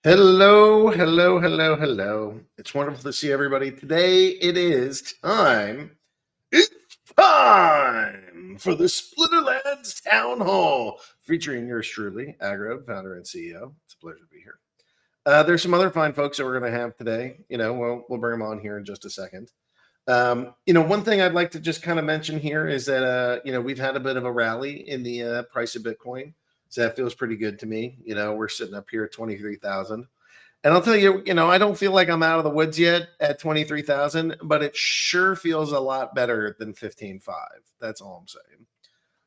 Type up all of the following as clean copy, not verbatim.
Hello, hello, hello, hello. It's wonderful to see everybody. Today it is time. It's time for the Splinterlands Town Hall featuring yours truly, Aggroed, founder and CEO. It's a pleasure to be here. There's some other fine folks that we're going to have today. We'll bring them on here in just a second. One thing I'd like to just kind of mention here is that, we've had a bit of a rally in the price of Bitcoin. So that feels pretty good to me. We're sitting up here at 23,000. And I'll tell you, I don't feel like I'm out of the woods yet at 23,000, but it sure feels a lot better than 15.5. That's all I'm saying.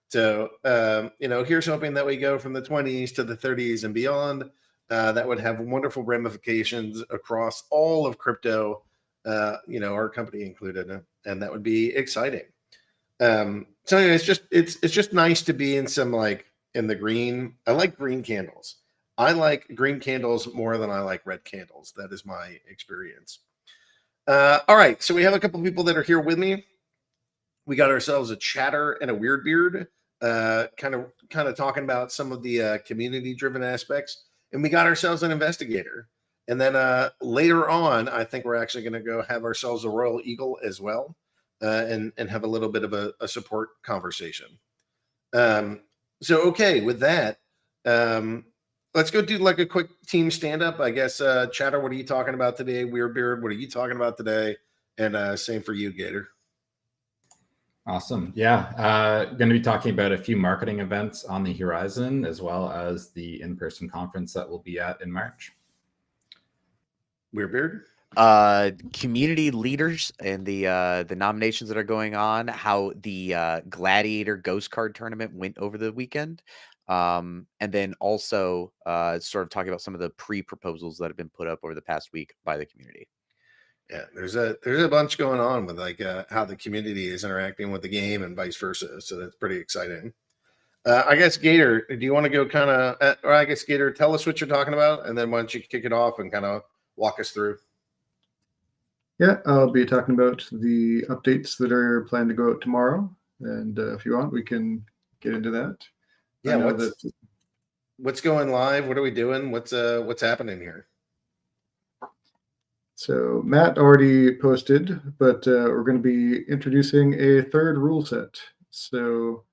So, here's hoping that we go from the 20s to the 30s and beyond. That would have wonderful ramifications across all of crypto, our company included, and that would be exciting. So anyway, it's just nice to be in some in the green. I like green candles. I like green candles more than I like red candles. That is my experience. All right, so we have a couple people that are here with me. We got ourselves a chatter and a Weirdbeard, kind of talking about some of the community-driven aspects, and we got ourselves an InvestyGator. And then later on, I think we're actually going to go have ourselves a Royaleagle as well, and have a little bit of a support conversation. So okay, with that, let's go do like a quick team stand-up. I guess, Chatter, what are you talking about today? Weirdbeard, what are you talking about today? And same for you, Gator. Awesome. Yeah, going to be talking about a few marketing events on the horizon, as well as the in-person conference that we'll be at in March. Weirdbeard? Community leaders and the nominations that are going on, how the Gladiator Ghost Card Tournament went over the weekend. And then also sort of talking about some of the pre-proposals that have been put up over the past week by the community. Yeah, there's a bunch going on with how the community is interacting with the game and vice versa. So that's pretty exciting. I guess Gator, do you want to go kind of, or I guess Gator, tell us what you're talking about, and then why don't you kick it off and kind of walk us through? Yeah, I'll be talking about the updates that are planned to go out tomorrow, and if you want, we can get into that. Yeah, what's going live? What are we doing? What's happening here? So Matt already posted, but we're going to be introducing a third rule set. So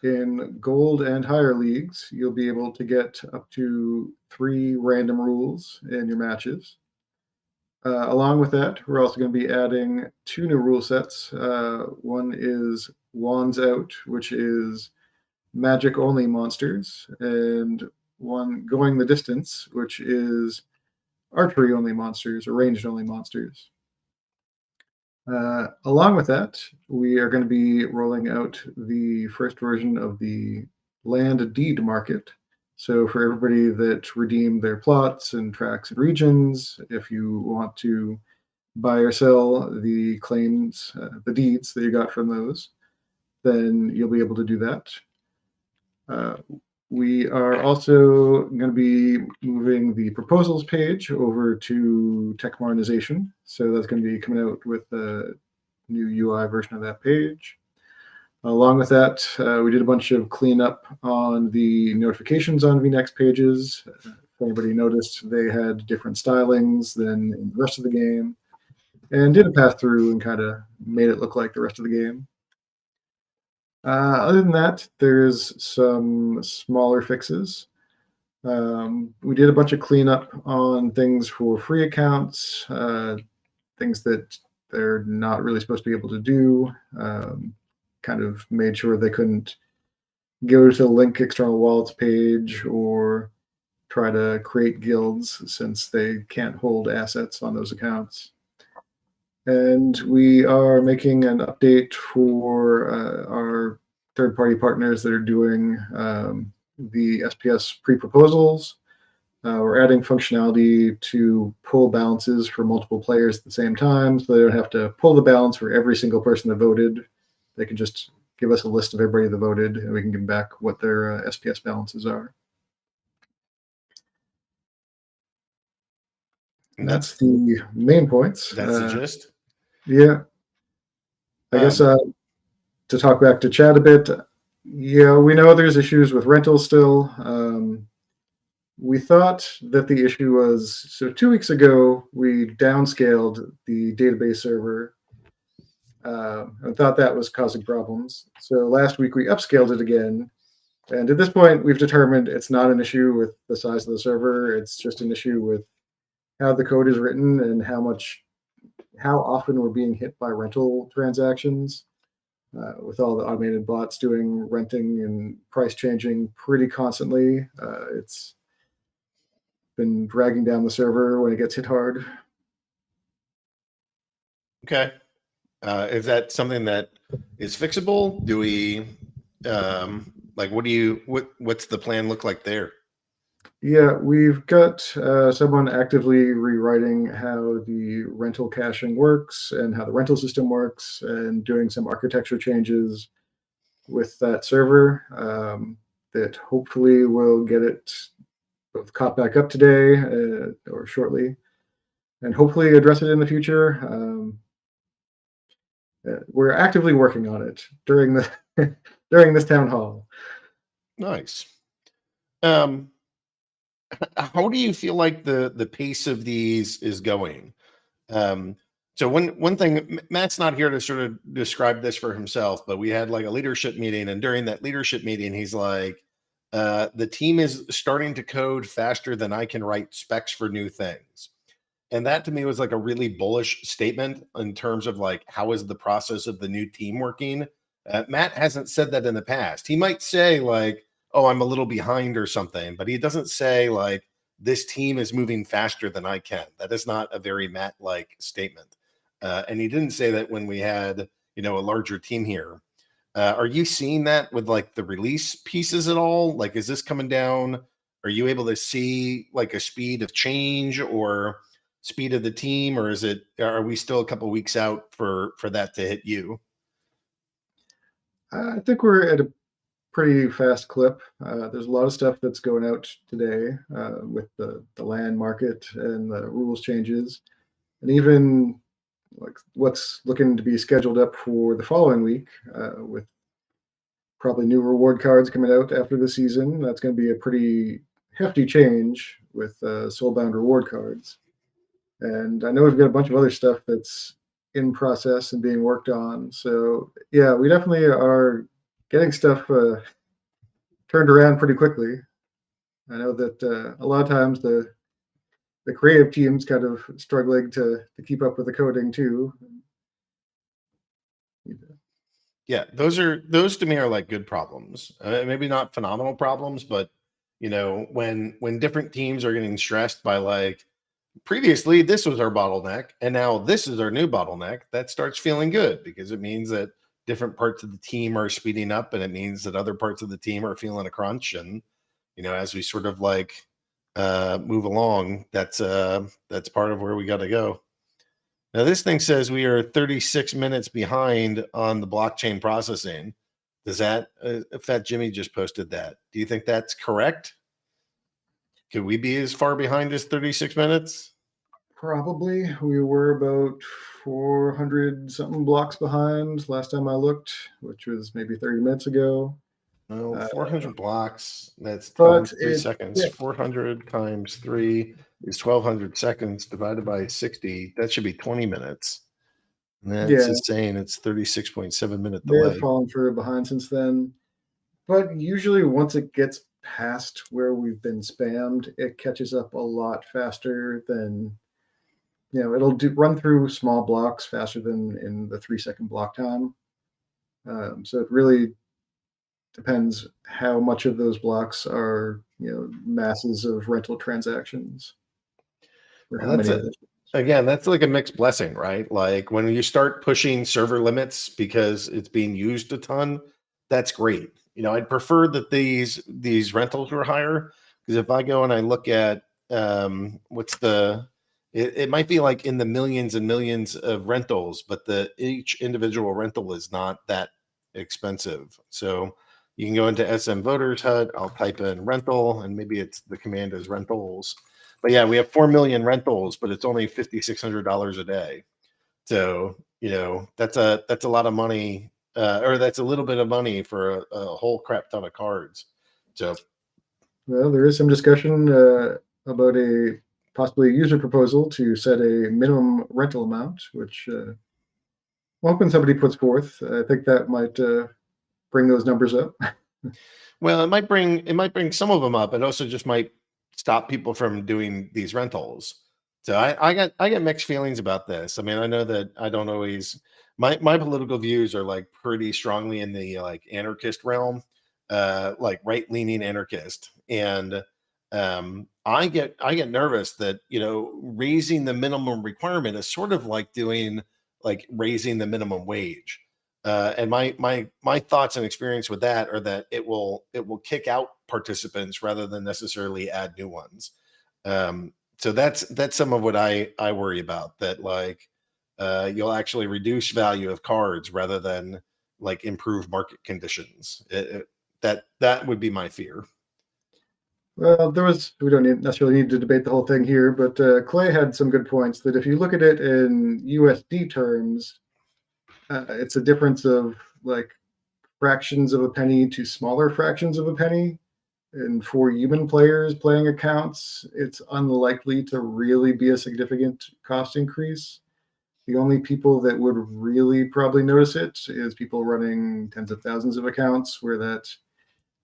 in gold and higher leagues, you'll be able to get up to 3 random rules in your matches. Along with that, we're also going to be adding 2 new rule sets. One is Wands Out, which is magic only monsters, and one Going the Distance, which is archery only monsters or ranged only monsters. Along with that, we are going to be rolling out the first version of the land deed market. So for everybody that redeemed their plots and tracks and regions, if you want to buy or sell the claims, the deeds that you got from those, then you'll be able to do that. We are also going to be moving the proposals page over to tech modernization. So that's going to be coming out with a new UI version of that page. Along with that, we did a bunch of cleanup on the notifications on VNext pages. If anybody noticed, they had different stylings than in the rest of the game, and did a pass through and kind of made it look like the rest of the game. Other than that, there's some smaller fixes. We did a bunch of cleanup on things for free accounts, things that they're not really supposed to be able to do. Kind of made sure they couldn't go to the link external wallets page or try to create guilds, since they can't hold assets on those accounts. And we are making an update for our third-party partners that are doing the SPS pre-proposals. We're adding functionality to pull balances for multiple players at the same time, so they don't have to pull the balance for every single person that voted. They can just give us a list of everybody that voted, and we can give back what their SPS balances are. And that's the main points. That's the gist? Yeah. I guess to talk back to Chad a bit, yeah, we know there's issues with rentals still. we thought that the issue was, so 2 weeks ago, we downscaled the database server and thought that was causing problems. So last week we upscaled it again. And at this point, we've determined it's not an issue with the size of the server. It's just an issue with how the code is written and how often we're being hit by rental transactions. With all the automated bots doing renting and price changing pretty constantly, it's been dragging down the server when it gets hit hard. Okay. Is that something that is fixable? Do we what's the plan look like there? Yeah, we've got someone actively rewriting how the rental caching works and how the rental system works, and doing some architecture changes with that server that hopefully will get it both caught back up today or shortly, and hopefully address it in the future. We're actively working on it during the during this town hall. Nice. How do you feel like the pace of these is going? So one thing, Matt's not here to sort of describe this for himself, but we had like a leadership meeting, and during that leadership meeting, he's like, the team is starting to code faster than I can write specs for new things. And that to me was like a really bullish statement in terms of like, how is the process of the new team working? Matt hasn't said that in the past. He might say like, oh, I'm a little behind or something, but he doesn't say like, this team is moving faster than I can. That is not a very Matt-like statement. And he didn't say that when we had, a larger team here. Are you seeing that with like the release pieces at all? Like, is this coming down? Are you able to see like a speed of change or speed of the team, or are we still a couple weeks out for that to hit you? I think we're at a pretty fast clip. There's a lot of stuff that's going out today with the land market and the rules changes, and even like what's looking to be scheduled up for the following week with probably new reward cards coming out after the season. That's going to be a pretty hefty change with soulbound reward cards. And I know we've got a bunch of other stuff that's in process and being worked on. So yeah, we definitely are getting stuff turned around pretty quickly. I know that a lot of times the creative team's kind of struggling to keep up with the coding too. Yeah, those to me are like good problems. Maybe not phenomenal problems, but when different teams are getting stressed by like, previously this was our bottleneck and now this is our new bottleneck, that starts feeling good because it means that different parts of the team are speeding up, and it means that other parts of the team are feeling a crunch. And as we sort of like move along, that's part of where we got to go. Now this thing says we are 36 minutes behind on the blockchain processing. Does that Fat Jimmy just posted that? Do you think that's correct? Could we be as far behind as 36 minutes? Probably. We were about 400 something blocks behind last time I looked, which was maybe 30 minutes ago. No, 400 blocks. That's times 3 seconds. Yeah. 400 times 3 is 1,200 seconds divided by 60. That should be 20 minutes. And that's just saying it's 36.7 minute delay. They've fallen further behind since then. But usually once it gets past where we've been spammed, it catches up a lot faster than, it'll run through small blocks faster than in the 3-second block time. So it really depends how much of those blocks are, masses of rental transactions. Well, that's like a mixed blessing, right? Like when you start pushing server limits because it's being used a ton, that's great. I'd prefer that these rentals were higher, because if I go and I look at it might be like in the millions and millions of rentals, but each individual rental is not that expensive. So you can go into SM Voters Hut. I'll type in rental, and maybe it's the command is rentals. But yeah, we have 4 million rentals, but it's only $5,600 a day. So that's a lot of money, or that's a little bit of money for a whole crap ton of cards. So Well, there is some discussion about a possibly user proposal to set a minimum rental amount, which I'm hoping somebody puts forth. I think that might bring those numbers up. Well, it might bring some of them up. It also just might stop people from doing these rentals. So I get mixed feelings about this. I mean, I know that I don't always my political views are like pretty strongly in the like anarchist realm, like right leaning anarchist, and I get nervous that raising the minimum requirement is sort of like doing like raising the minimum wage. And my thoughts and experience with that are that it will kick out participants rather than necessarily add new ones. So that's some of what I worry about. That like you'll actually reduce value of cards rather than like improve market conditions. That would be my fear. Well, we don't necessarily need to debate the whole thing here, but Clay had some good points that if you look at it in USD terms, it's a difference of like fractions of a penny to smaller fractions of a penny. And for human players playing accounts, it's unlikely to really be a significant cost increase. The only people that would really probably notice it is people running tens of thousands of accounts, where that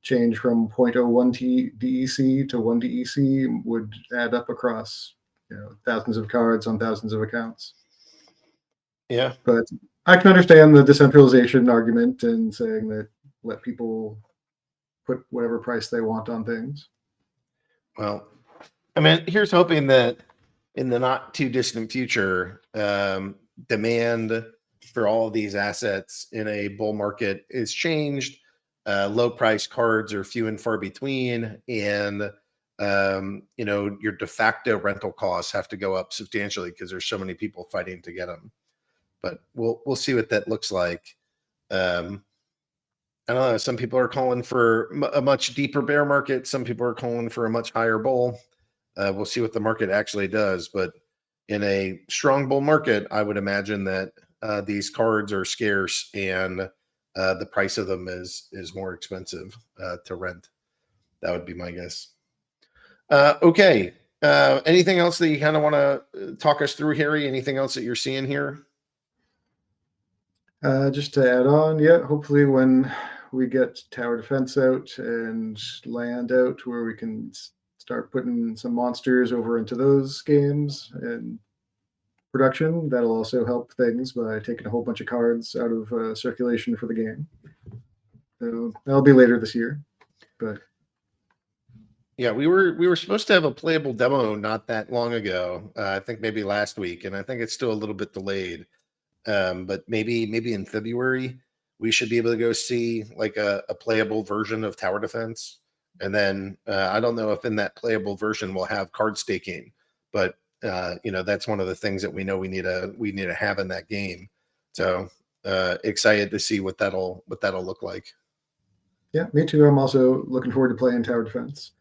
change from 0.01 DEC to 1 DEC would add up across thousands of cards on thousands of accounts. Yeah. But I can understand the decentralization argument and saying that let people put whatever price they want on things. Well, I mean, here's hoping that in the not too distant future, demand for all of these assets in a bull market is changed. Low price cards are few and far between, and your de facto rental costs have to go up substantially because there's so many people fighting to get them. But we'll see what that looks like. I don't know. Some people are calling for a much deeper bear market. Some people are calling for a much higher bull. We'll see what the market actually does. But in a strong bull market, I would imagine that these cards are scarce and the price of them is more expensive to rent. That would be my guess. Okay. Anything else that you kind of want to talk us through, Harry? Anything else that you're seeing here? Just to add on, hopefully when we get tower defense out and land out, where we can start putting some monsters over into those games and production, that'll also help things by taking a whole bunch of cards out of circulation for the game. So that'll be later this year, but yeah, we were supposed to have a playable demo not that long ago. I think maybe last week, and I think it's still a little bit delayed. But maybe in February we should be able to go see like a playable version of tower defense. And then I don't know if in that playable version we'll have card staking, but that's one of the things that we know we need to have in that game. So excited to see what that'll look like. Yeah, me too. I'm also looking forward to playing tower defense.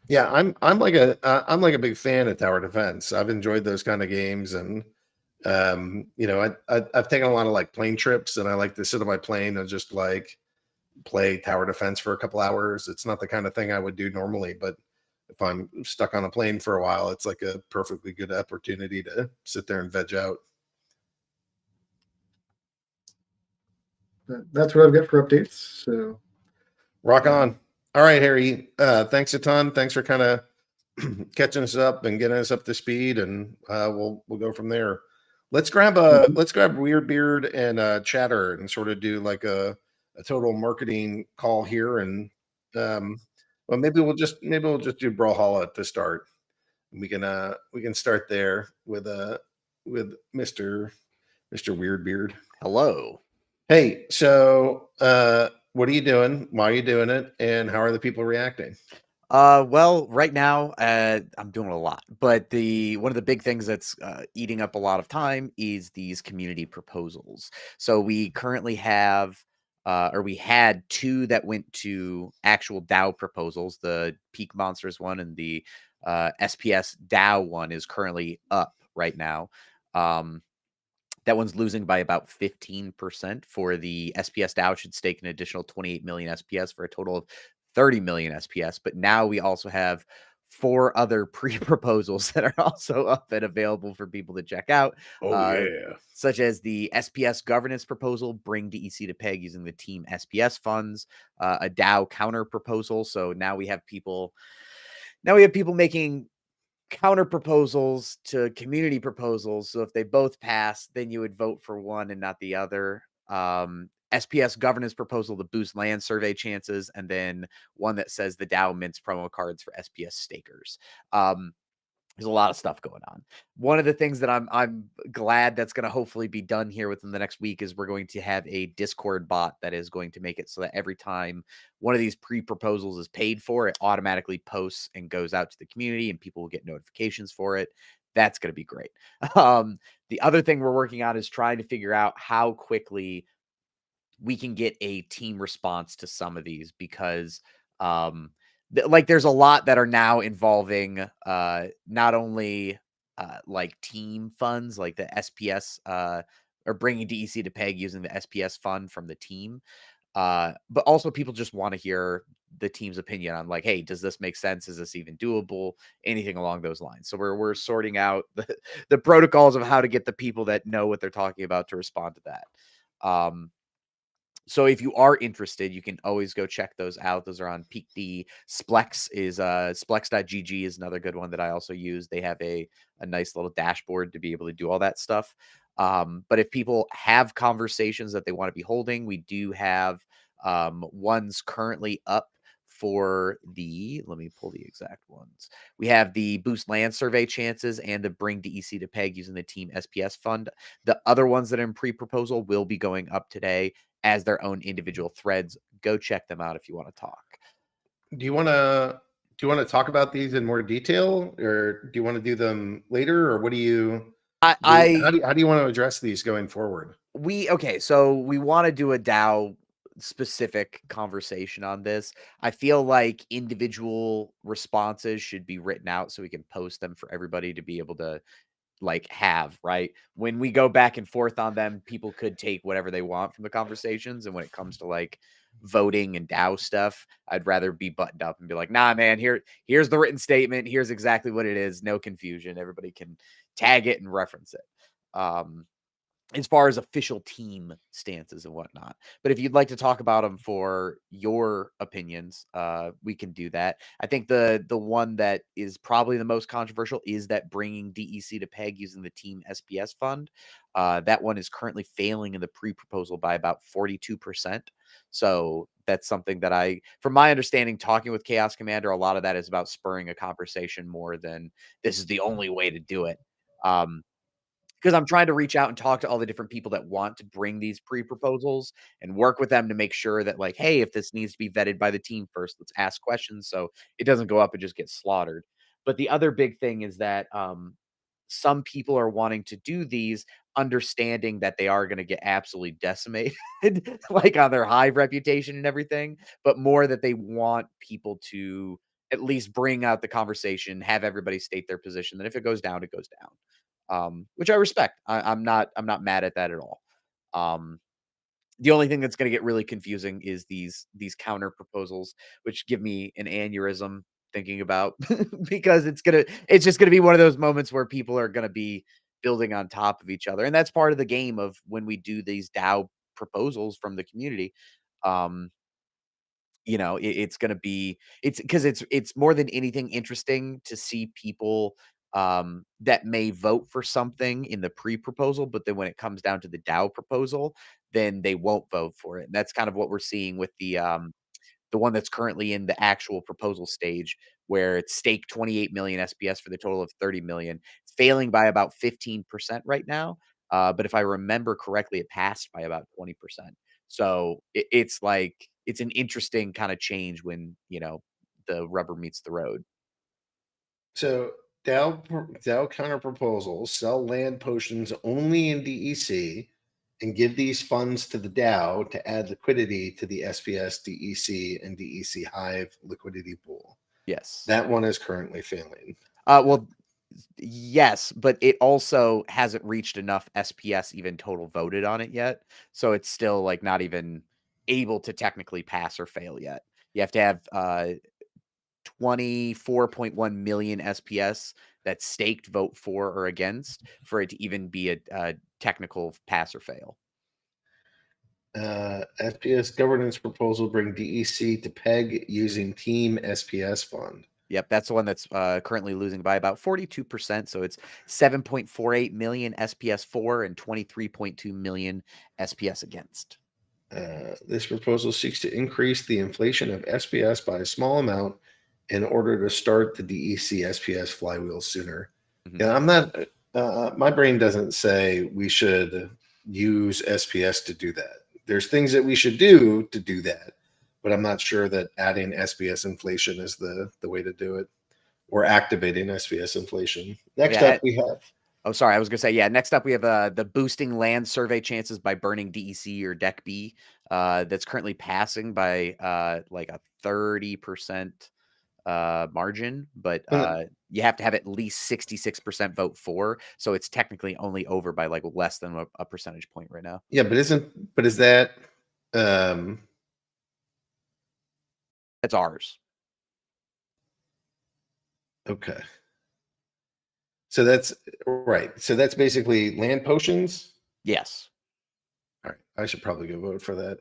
Yeah, I'm like a big fan of tower defense. I've enjoyed those kind of games, and I've taken a lot of like plane trips, and I like to sit on my plane and just like play tower defense for a couple hours. It's not the kind of thing I would do normally, but if I'm stuck on a plane for a while, it's like a perfectly good opportunity to sit there and veg out. That's what I've got for updates. So rock on. All right, Harry. Thanks a ton. Thanks for kind of catching us up and getting us up to speed, and we'll go from there. Let's grab Weirdbeard and Chatter and sort of do like a total marketing call here, and well, maybe we'll just do Brawlhalla to start. We can start there with Mr. Weirdbeard. Hello. Hey, so what are you doing? Why are you doing it? And how are the people reacting? Well, right now, I'm doing a lot, but one of the big things that's eating up a lot of time is these community proposals. So we currently have, or we had 2 that went to actual DAO proposals. The Peak Monsters one and the SPS DAO one is currently up right now. That one's losing by about 15%. For the SPS DAO, should stake an additional 28 million SPS for a total of 30 million SPS. But now we also have 4 other pre-proposals that are also up and available for people to check out. Oh yeah. Such as the SPS governance proposal, bring DEC to peg using the team SPS funds, a DAO counter proposal. So now we have people making counter proposals to community proposals. So if they both pass, then you would vote for one and not the other. SPS governance proposal to boost land survey chances, and then one that says the DAO mints promo cards for SPS stakers. There's a lot of stuff going on. One of the things that I'm glad that's going to hopefully be done here within the next week is we're going to have a Discord bot that is going to make it so that every time one of these pre-proposals is paid for, it automatically posts and goes out to the community, and people will get notifications for it. That's going to be great. The other thing we're working on is trying to figure out how quickly we can get a team response to some of these, because like there's a lot that are now involving not only like team funds, like the SPS or bringing DEC to peg using the SPS fund from the team, but also people just want to hear the team's opinion on, like, hey, does this make sense? Is this even doable? Anything along those lines. So we're sorting out the protocols of how to get the people that know what they're talking about to respond to that. So if you are interested, you can always go check those out. Those are on Peak D. Splex is splex.gg is another good one that I also use. They have a nice little dashboard to be able to do all that stuff. But if people have conversations that they want to be holding, we do have ones currently up for the, let me pull the exact ones. We have the boost land survey chances and the bring DEC to peg using the team SPS fund. The other ones that are in pre-proposal will be going up today as their own individual threads. Go check them out if you want to talk. Do you want to talk about these in more detail, or do you want to do them later, or what do you how do you want to address these going forward? So we want to do a DAO specific conversation on this. I feel like individual responses should be written out so we can post them for everybody to be able to like have, right? When we go back and forth on them, people could take whatever they want from the conversations. And when it comes to like voting and DAO stuff, I'd rather be buttoned up and be like, nah, man, here's the written statement. Here's exactly what it is. No confusion. Everybody can tag it and reference it. As far as official team stances and whatnot. But if you'd like to talk about them for your opinions, we can do that. I think the one that is probably the most controversial is that bringing DEC to peg using the team SPS fund. That one is currently failing in the pre-proposal by about 42%. So that's something that from my understanding, talking with Chaos Commander, a lot of that is about spurring a conversation more than this is the only way to do it. Because I'm trying to reach out and talk to all the different people that want to bring these pre-proposals and work with them to make sure that, like, hey, if this needs to be vetted by the team first, let's ask questions so it doesn't go up and just get slaughtered. But the other big thing is that some people are wanting to do these understanding that they are going to get absolutely decimated, like on their high reputation and everything, but more that they want people to at least bring out the conversation, have everybody state their position. That if it goes down, it goes down. Which I respect. I'm not mad at that at all. The only thing that's going to get really confusing is these counter proposals, which give me an aneurysm thinking about because it's just gonna be one of those moments where people are gonna be building on top of each other, and that's part of the game of when we do these DAO proposals from the community. Um, it's gonna be it's more than anything interesting to see people that may vote for something in the pre-proposal, but then when it comes down to the DAO proposal, then they won't vote for it. And that's kind of what we're seeing with the one that's currently in the actual proposal stage, where it's staked 28 million SPS for the total of 30 million. It's failing by about 15% right now. But if I remember correctly, it passed by about 20%. So it's like, it's an interesting kind of change when, the rubber meets the road. So DAO counter proposals sell land potions only in DEC and give these funds to the DAO to add liquidity to the SPS, DEC, and DEC Hive liquidity pool. Yes. That one is currently failing. Well, yes, but it also hasn't reached enough SPS even total voted on it yet. So it's still like not even able to technically pass or fail yet. You have to have 24.1 million SPS that's staked, vote for or against, for it to even be a technical pass or fail. SPS governance proposal bring DEC to peg using Team SPS fund. Yep, that's the one that's currently losing by about 42%. So it's 7.48 million SPS for and 23.2 million SPS against. This proposal seeks to increase the inflation of SPS by a small amount in order to start the DEC SPS flywheel sooner. Mhm. Yeah, I'm not. My brain doesn't say we should use SPS to do that. There's things that we should do to do that, but I'm not sure that adding SPS inflation is the way to do it, or activating SPS inflation. Next Yeah, up, we have. Oh, sorry. I was gonna say, yeah. Next up, we have the boosting land survey chances by burning DEC or Deck B. That's currently passing by like a 30% margin, but you have to have at least 66% vote for. So it's technically only over by like less than a percentage point right now. Yeah, but is that That's ours. okay? So that's right. So that's basically land potions. Yes. All right, I should probably go vote for that.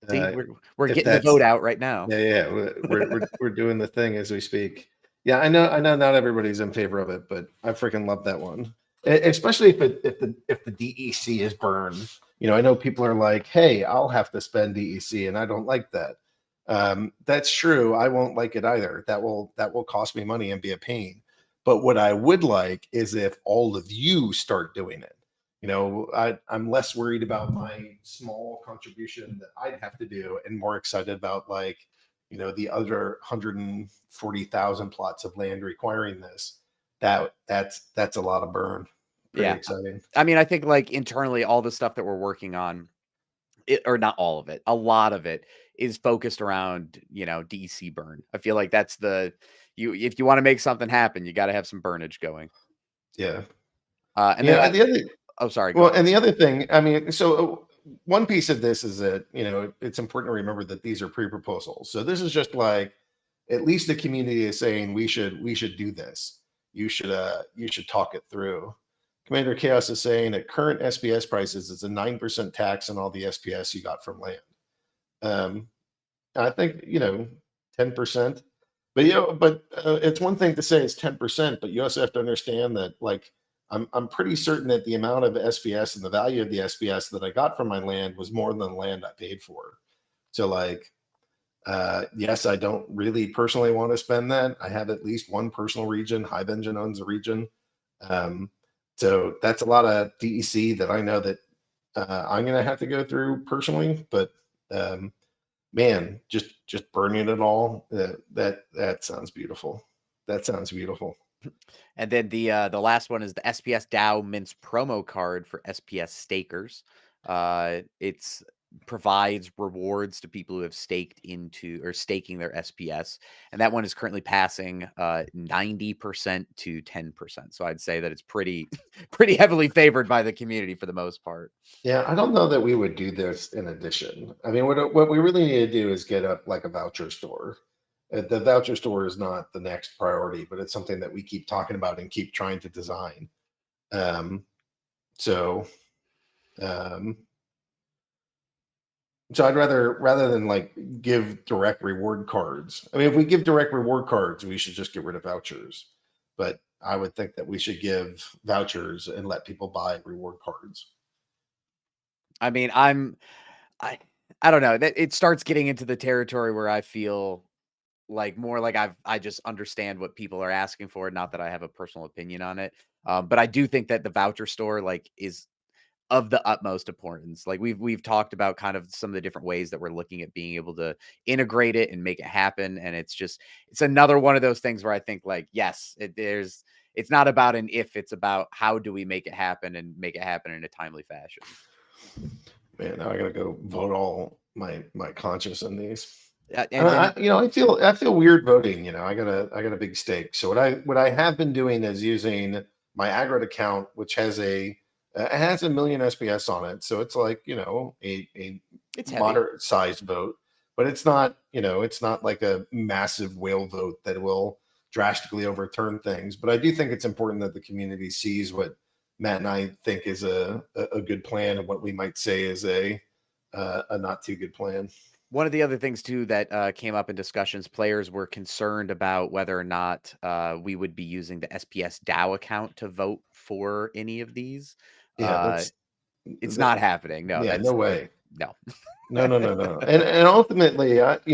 See, we're if getting the that's- vote out right now. Yeah, we're doing the thing as we speak. Yeah, I know not everybody's in favor of it, but I freaking love that one. Especially if the DEC is burned. You know, I know people are like, "Hey, I'll have to spend DEC," and I don't like that. That's true. I won't like it either. That will cost me money and be a pain. But what I would like is if all of you start doing it. You know, I'm less worried about my small contribution that I'd have to do, and more excited about, like, you know, the other 140,000 plots of land requiring this. That's a lot of burn. Pretty exciting. I mean, I think like internally, all the stuff that we're working on, or not all of it, a lot of it is focused around, you know, DEC burn. I feel like that's if you want to make something happen, you got to have some burnage going. Yeah. And yeah, then the other oh, sorry. Well, and the other thing, I mean, so one piece of this is that, you know, it's important to remember that these are pre-proposals. So this is just like, at least the community is saying we should do this. You should talk it through. Commander Chaos is saying at current SPS prices, it's a 9% tax on all the SPS you got from land. I think, you know, 10%. But it's one thing to say it's 10%, but you also have to understand that, like, I'm pretty certain that the amount of SPS and the value of the SPS that I got from my land was more than the land I paid for. So, like, yes, I don't really personally want to spend that. I have at least one personal region. Hive Engine owns a region. So that's a lot of DEC that I know that I'm going to have to go through personally. But man, just burning it all, that sounds beautiful. That sounds beautiful. And then the last one is the SPS DAO mints promo card for SPS stakers. It's provides rewards to people who have staked into or staking their SPS, and that one is currently passing 90% to 10%. So I'd say that it's pretty heavily favored by the community for the most part. Yeah, I don't know that we would do this in addition. I mean, what we really need to do is get up like a voucher store. The voucher store is not the next priority, but it's something that we keep talking about and keep trying to design. So I'd rather than like give direct reward cards. I mean, if we give direct reward cards, we should just get rid of vouchers. But I would think that we should give vouchers and let people buy reward cards. I mean, I don't know. That it starts getting into the territory where I feel like more like I just understand what people are asking for. Not that I have a personal opinion on it, but I do think that the voucher store like is of the utmost importance. Like we've talked about kind of some of the different ways that we're looking at being able to integrate it and make it happen. And it's another one of those things where I think like, yes, it's not about an if, it's about how do we make it happen and make it happen in a timely fashion. Man, now I gotta go vote all my conscience in these. And I feel weird voting. You know, I got a big stake. So what I have been doing is using my Aggroed account, which has it has 1 million SPS on it. So it's like, you know, a it's heavy. moderate sized vote. but it's not, it's not like a massive whale vote that will drastically overturn things. But I do think it's important that the community sees what Matt and I think is a good plan, and what we might say is a not too good plan. One of the other things too that came up in discussions, players were concerned about whether or not we would be using the SPS DAO account to vote for any of these. Yeah, It's not happening. No, yeah, no way. No. No. And ultimately, I'm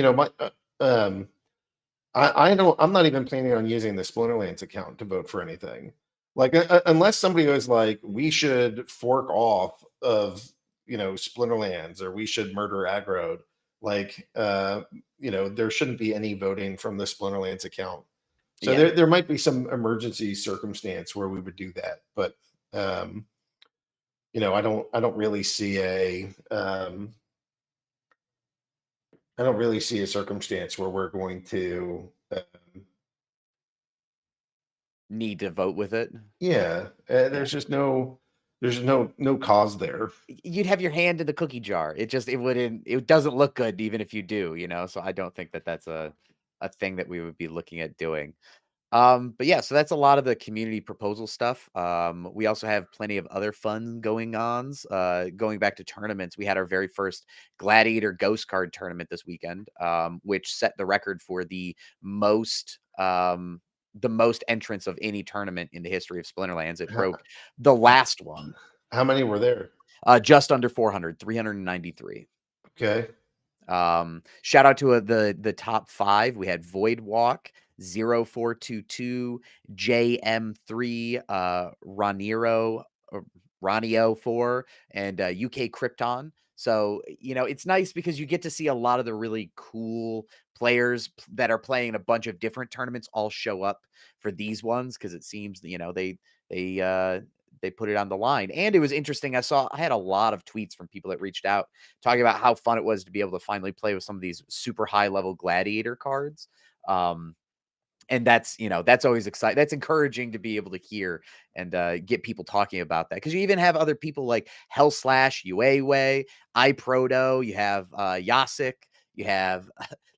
not even planning on using the Splinterlands account to vote for anything. Like, unless somebody was like, we should fork off of, Splinterlands, or we should murder Aggroed. Like, there shouldn't be any voting from the Splinterlands account. So Yeah. there might be some emergency circumstance where we would do that, but I don't really see a I don't really see a circumstance where we're going to Need to vote with it. yeah, there's just no cause there. You'd have your hand in the cookie jar. It doesn't look good even if you do, so I don't think that that's a thing that we would be looking at doing. But yeah, so that's a lot of the community proposal stuff. We also have plenty of other fun going ons. Going back to tournaments, we had our very first Gladiator Ghost Card tournament this weekend, which set the record for the most entrants of any tournament in the history of Splinterlands. It broke the last one. How many were there? Just under 400, 393. Okay. Shout out to the top 5. We had Void Walk, 0422, JM3, Ranio 4, and UK Krypton. So, it's nice because you get to see a lot of the really cool players that are playing a bunch of different tournaments all show up for these ones, because it seems, they put it on the line. And it was interesting. I had a lot of tweets from people that reached out talking about how fun it was to be able to finally play with some of these super high level Gladiator cards. And that's always exciting. That's encouraging to be able to hear and get people talking about that. Because you even have other people like Hell Slash, Uewe, iProto, you have Yasik, you have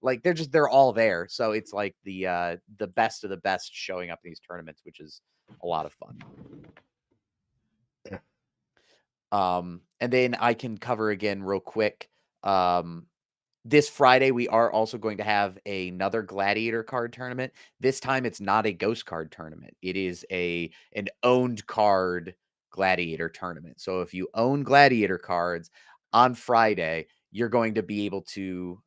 like they're all there. So it's like the best of the best showing up in these tournaments, which is a lot of fun. And then I can cover again real quick. This Friday, we are also going to have another Gladiator card tournament. This time, it's not a ghost card tournament. It is an owned card Gladiator tournament. So if you own Gladiator cards on Friday, you're going to be able to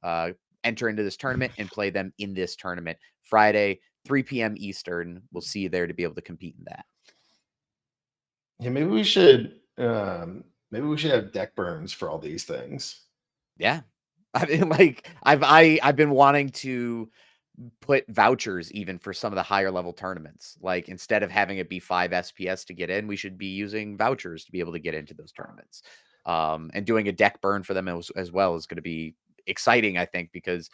enter into this tournament and play them in this tournament. Friday, 3 p.m. Eastern. We'll see you there to be able to compete in that. Yeah, maybe we should have deck burns for all these things. Yeah. I mean, like I've been wanting to put vouchers even for some of the higher level tournaments. Like, instead of having it be 5 SPS to get in, we should be using vouchers to be able to get into those tournaments. And doing a deck burn for them as well is going to be exciting, I think, because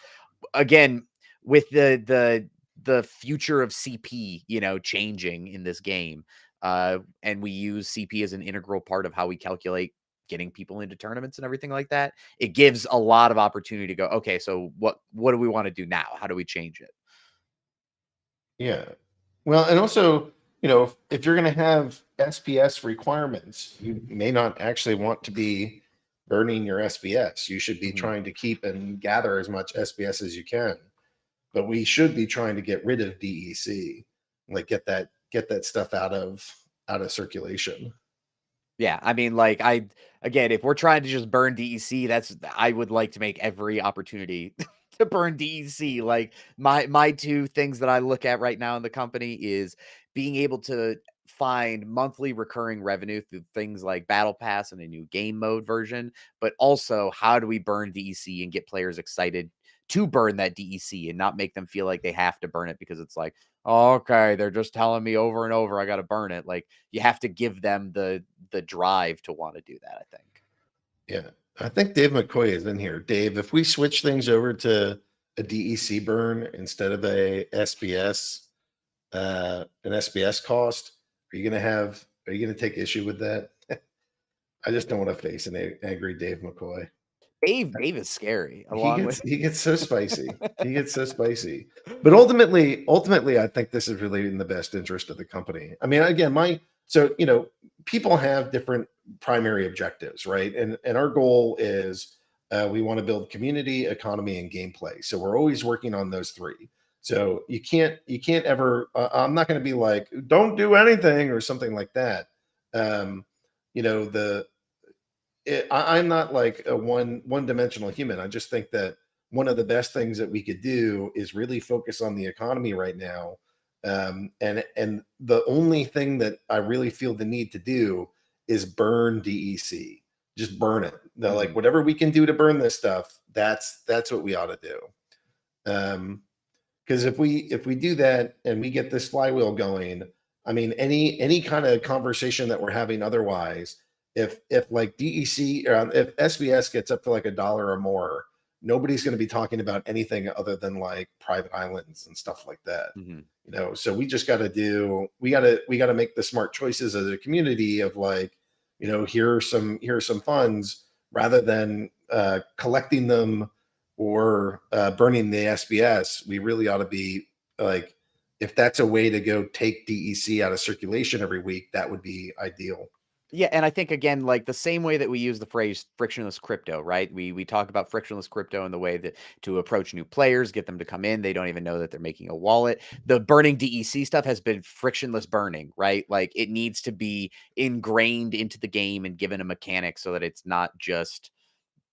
again, with the future of CP, changing in this game, and we use CP as an integral part of how we calculate getting people into tournaments and everything like that, it gives a lot of opportunity to go, okay, so what do we want to do now? How do we change it? Yeah. Well, and also, if you're going to have SPS requirements, you may not actually want to be burning your SPS. You should be trying to keep and gather as much SPS as you can. But we should be trying to get rid of DEC, like get that stuff out of circulation. Yeah, I mean, like, if we're trying to just burn DEC, I would like to make every opportunity to burn DEC. Like, my 2 things that I look at right now in the company is being able to find monthly recurring revenue through things like Battle Pass and a new game mode version, but also how do we burn DEC and get players excited to burn that DEC and not make them feel like they have to burn it because it's like, oh, okay, they're just telling me over and over I got to burn it. Like, you have to give them the drive to want to do that, I think. Yeah. I think Dave McCoy is in here. Dave, if we switch things over to a DEC burn instead of an SPS cost, are you going to take issue with that? I just don't want to face an angry Dave McCoy. Dave is scary. Along with He gets so spicy. He gets so spicy. But ultimately, I think this is really in the best interest of the company. I mean, again, people have different primary objectives, right? And our goal is we want to build community, economy, and gameplay. So we're always working on those three. So you can't ever. I'm not going to be like, don't do anything or something like that. You know, I'm not like a one-dimensional human. I just think that one of the best things that we could do is really focus on the economy right now. And the only thing that I really feel the need to do is burn DEC. Just burn it. Like whatever we can do to burn this stuff, that's what we ought to do. Because if we do that and we get this flywheel going, I mean, any kind of conversation that we're having otherwise, if like DEC or if SBS gets up to like $1 or more, nobody's going to be talking about anything other than like private islands and stuff like that. You know, so we just got to make the smart choices as a community of like, you know, here are some funds rather than collecting them or burning the SBS. We really ought to be like, if that's a way to go take DEC out of circulation every week, that would be ideal. Yeah, and I think again, like the same way that we use the phrase frictionless crypto, right? We talk about frictionless crypto in the way that to approach new players, get them to come in, they don't even know that they're making a wallet. The burning DEC stuff has been frictionless burning, right? Like it needs to be ingrained into the game and given a mechanic so that it's not just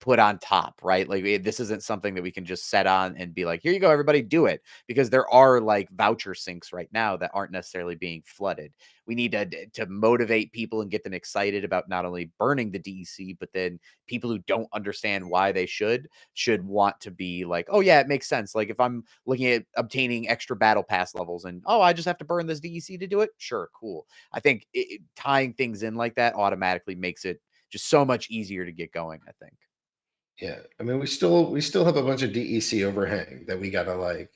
put on top, right? Like this isn't something that we can just set on and be like, here you go, everybody do it. Because there are like voucher sinks right now that aren't necessarily being flooded. We need to motivate people and get them excited about not only burning the DEC, but then people who don't understand why they should want to be like, oh yeah, it makes sense. Like if I'm looking at obtaining extra battle pass levels and, oh, I just have to burn this DEC to do it. Sure. Cool. I think tying things in like that automatically makes it just so much easier to get going, I think. Yeah, I mean, we still have a bunch of DEC overhang that we got to like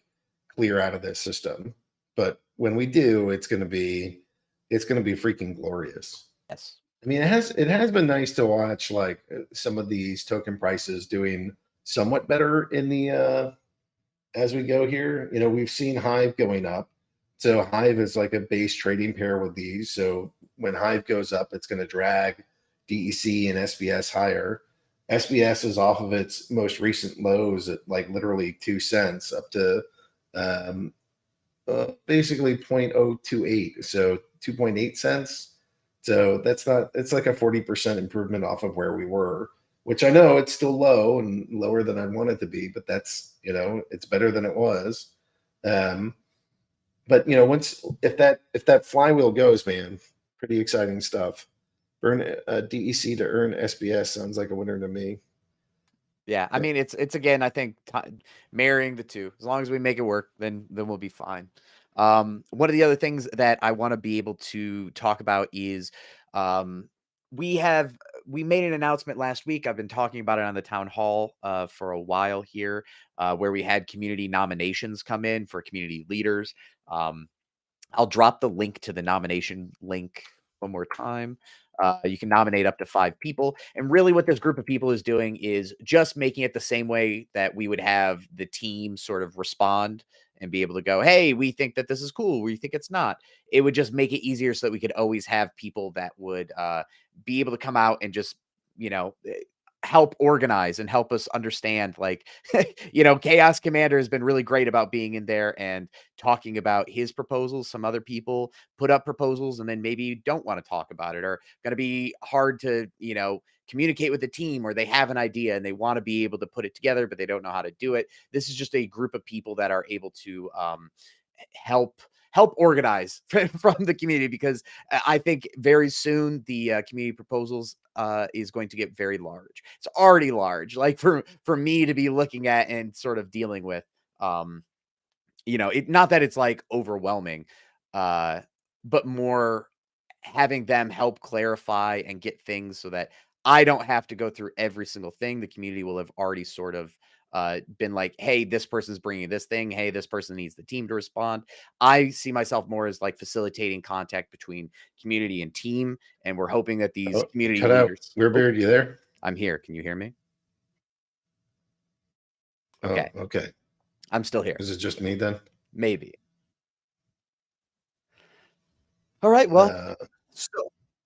clear out of this system. But when we do, it's going to be freaking glorious. Yes. I mean, it has been nice to watch like some of these token prices doing somewhat better in the as we go here. You know, we've seen Hive going up. So Hive is like a base trading pair with these. So when Hive goes up, it's going to drag DEC and SBS higher. SBS is off of its most recent lows at like literally 2 cents up to basically 0.028, so 2.8 cents. So it's like a 40% improvement off of where we were, which I know it's still low and lower than I'd want it to be, but that's, you know, it's better than it was. But you know, if that flywheel goes, man, pretty exciting stuff. Burn DEC to earn SBS sounds like a winner to me. Yeah, I mean, it's again, I think marrying the two. As long as we make it work, then we'll be fine. One of the other things that I want to be able to talk about is we made an announcement last week. I've been talking about it on the town hall for a while here, where we had community nominations come in for community leaders. I'll drop the link to the nomination link one more time. You can nominate up to 5 people. And really what this group of people is doing is just making it the same way that we would have the team sort of respond and be able to go, hey, we think that this is cool. We think it's not. It would just make it easier so that we could always have people that would be able to come out and just, you know, help organize and help us understand, like, you know, Chaos Commander has been really great about being in there and talking about his proposals. Some other people put up proposals and then maybe don't want to talk about it, or going to be hard to, you know, communicate with the team, or they have an idea and they want to be able to put it together, but they don't know how to do it. This is just a group of people that are able to help organize from the community, because I think very soon the community proposals is going to get very large. It's already large, like for me to be looking at and sort of dealing with. You know, not that it's like overwhelming, but more having them help clarify and get things so that I don't have to go through every single thing. The community will have already sort of been like, hey, this person's bringing this thing. Hey, this person needs the team to respond. I see myself more as like facilitating contact between community and team. And we're hoping that these community Cut out. leaders. Weirdbeard, you there? I'm here. Can you hear me? Okay. Oh, okay. I'm still here. Is it just me then? Maybe. All right. Well, so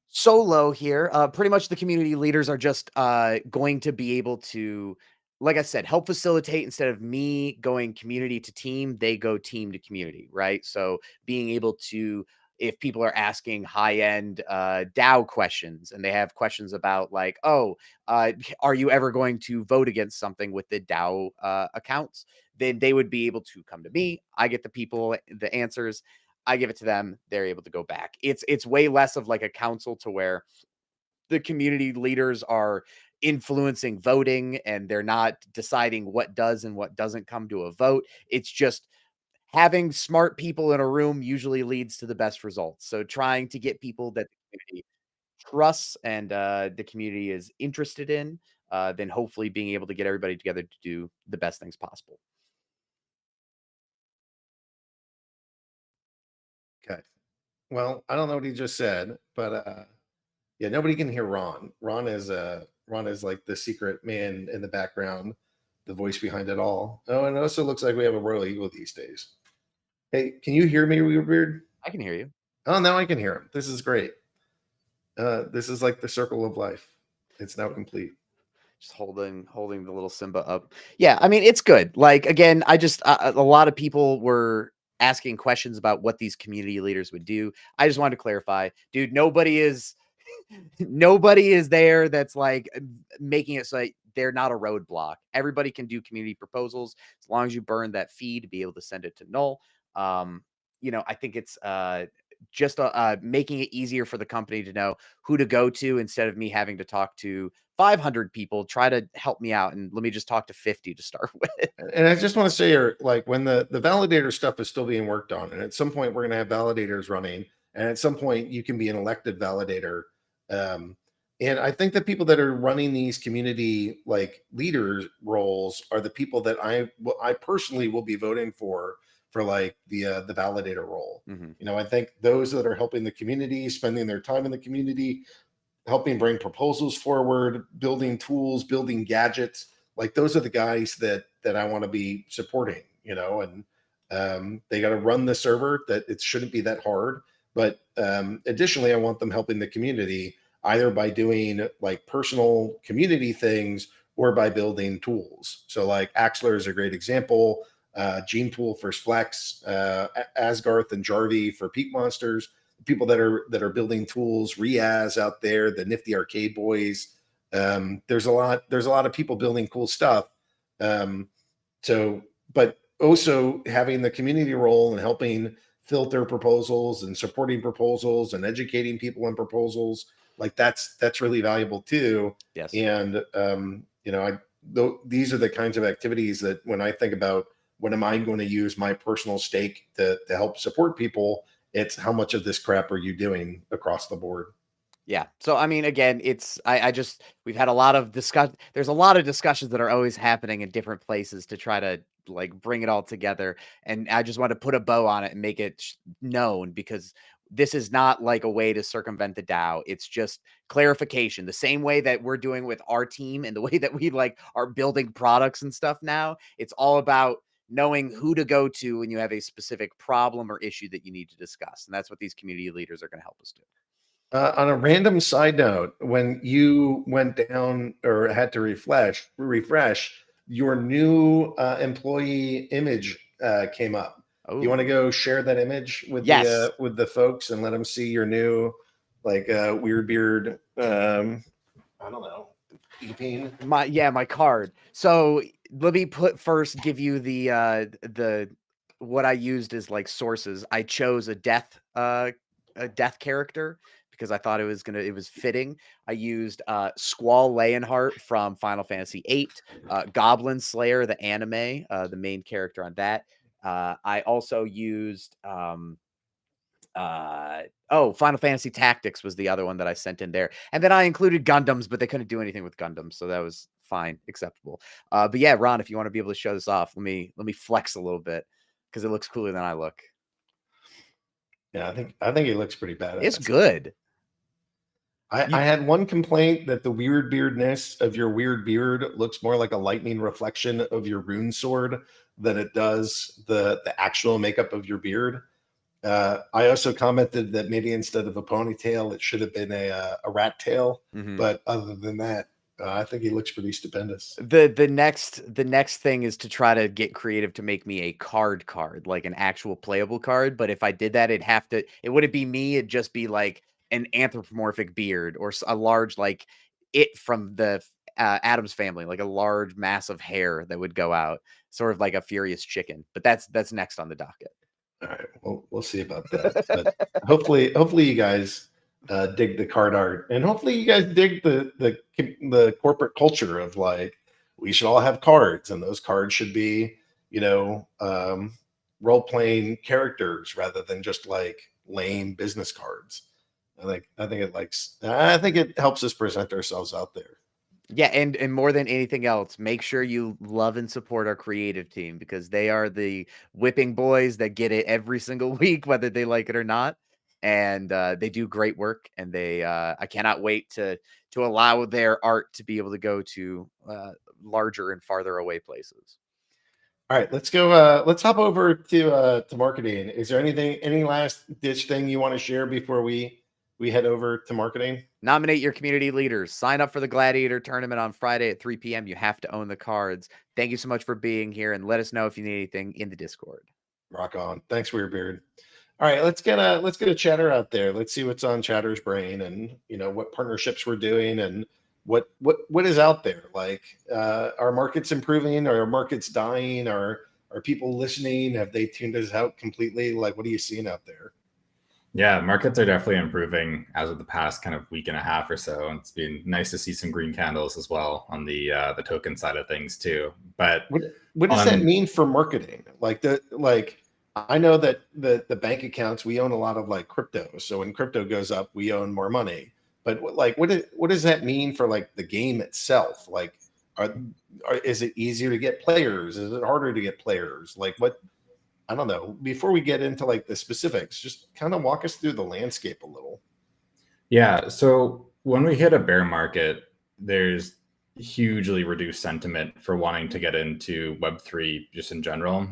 solo here. Pretty much the community leaders are just going to be able to, like I said, help facilitate. Instead of me going community to team, they go team to community, right? So being able to, if people are asking high-end DAO questions and they have questions about like, oh, are you ever going to vote against something with the DAO accounts? Then they would be able to come to me. I get the people the answers. I give it to them. They're able to go back. It's way less of like a council to where the community leaders are influencing voting and they're not deciding what does and what doesn't come to a vote. It's just having smart people in a room usually leads to the best results. So trying to get people that the community trusts and the community is interested in, then hopefully being able to get everybody together to do the best things possible. Okay. Well, I don't know what he just said, but yeah, nobody can hear Ron. Ron is like the secret man in the background, the voice behind it all. Oh, and it also looks like we have a Royaleagle these days. Hey, can you hear me, Weirdbeard? I can hear you. Oh, now I can hear him. This is great. This is like the circle of life. It's now complete. Just holding the little Simba up. Yeah, I mean, it's good. Like, again, I just a lot of people were asking questions about what these community leaders would do. I just wanted to clarify, dude, nobody is there that's like making it so like they're not a roadblock. Everybody can do community proposals as long as you burn that fee to be able to send it to null. I think it's just making it easier for the company to know who to go to instead of me having to talk to 500 people. Try to help me out and let me just talk to 50 to start with. And I just want to say, like, when the validator stuff is still being worked on, and at some point we're going to have validators running, and at some point you can be an elected validator. And I think the people that are running these community like leaders roles are the people that I personally will be voting for like the validator role. I think those that are helping the community, spending their time in the community, helping bring proposals forward, building tools, building gadgets, like those are the guys that I want to be supporting, and they got to run the server. That it shouldn't be that hard. But additionally, I want them helping the community either by doing like personal community things or by building tools. So like Axler is a great example. Gene Pool for Splex, Asgarth and Jarvie for Peak Monsters. People that are building tools, Riaz out there, the Nifty Arcade Boys. There's a lot of people building cool stuff. But also having the community role and helping filter proposals and supporting proposals and educating people on proposals, like that's really valuable too. Yes. And these are the kinds of activities that when I think about what am I going to use my personal stake to help support people, it's how much of this crap are you doing across the board? Yeah. So, I mean, again, we've had a lot of there's a lot of discussions that are always happening in different places to try to like bring it all together. And I just want to put a bow on it and make it known because this is not like a way to circumvent the DAO. It's just clarification. The same way that we're doing with our team and the way that we like are building products and stuff now. It's all about knowing who to go to when you have a specific problem or issue that you need to discuss. And that's what these community leaders are going to help us do. On a random side note, when you went down or had to refresh, your new employee image came up. You want to go share that image with the folks and let them see your new like Weirdbeard? I don't know. My card. So let me give you the what I used as like sources. I chose a death character because I thought it was fitting. I used Squall Leonhart from Final Fantasy VIII, Goblin Slayer, the anime, the main character on that. I also used Final Fantasy Tactics was the other one that I sent in there. And then I included Gundams, but they couldn't do anything with Gundams, so that was fine, acceptable. But yeah, Ron, if you want to be able to show this off, let me flex a little bit because it looks cooler than I look. Yeah, I think it looks pretty badass. It's good. I had one complaint that the weird beardness of your weird beard looks more like a lightning reflection of your rune sword than it does the actual makeup of your beard. I also commented that maybe instead of a ponytail, it should have been a rat tail. Mhm. But other than that, I think he looks pretty stupendous. The next thing is to try to get creative to make me a card, like an actual playable card. But if I did that, it wouldn't be me. It'd just be like an anthropomorphic beard or a large, like it from the Adam's family, like a large mass of hair that would go out, sort of like a furious chicken. But that's next on the docket. All right, well, we'll see about that. But hopefully you guys dig the card art, and hopefully you guys dig the corporate culture of like we should all have cards, and those cards should be role playing characters rather than just like lame business cards. I think it helps us present ourselves out there. Yeah, and more than anything else, make sure you love and support our creative team because they are the whipping boys that get it every single week, whether they like it or not. And they do great work, and I cannot wait to allow their art to be able to go to larger and farther away places. All right, let's go. Let's hop over to marketing. Is there any last ditch thing you want to share before we head over to marketing? Nominate your community leaders. Sign up for the Gladiator tournament on Friday at 3 p.m. You have to own the cards. Thank you so much for being here, and let us know if you need anything in the Discord. Rock on. Thanks, Weirdbeard. All right, let's get a chatter out there. Let's see what's on Chatter's brain, and what partnerships we're doing, and what is out there. Like, are markets improving? Are markets dying? Are people listening? Have they tuned us out completely? Like, what are you seeing out there? Yeah, markets are definitely improving as of the past kind of week and a half or so. And it's been nice to see some green candles as well on the token side of things too. But what does that mean for marketing? I know that the bank accounts, we own a lot of like crypto. So when crypto goes up, we own more money. But what does that mean for like the game itself? Like, is it easier to get players? Is it harder to get players? Like what? I don't know. Before we get into like the specifics, just kind of walk us through the landscape a little. Yeah. So when we hit a bear market, there's hugely reduced sentiment for wanting to get into Web3 just in general.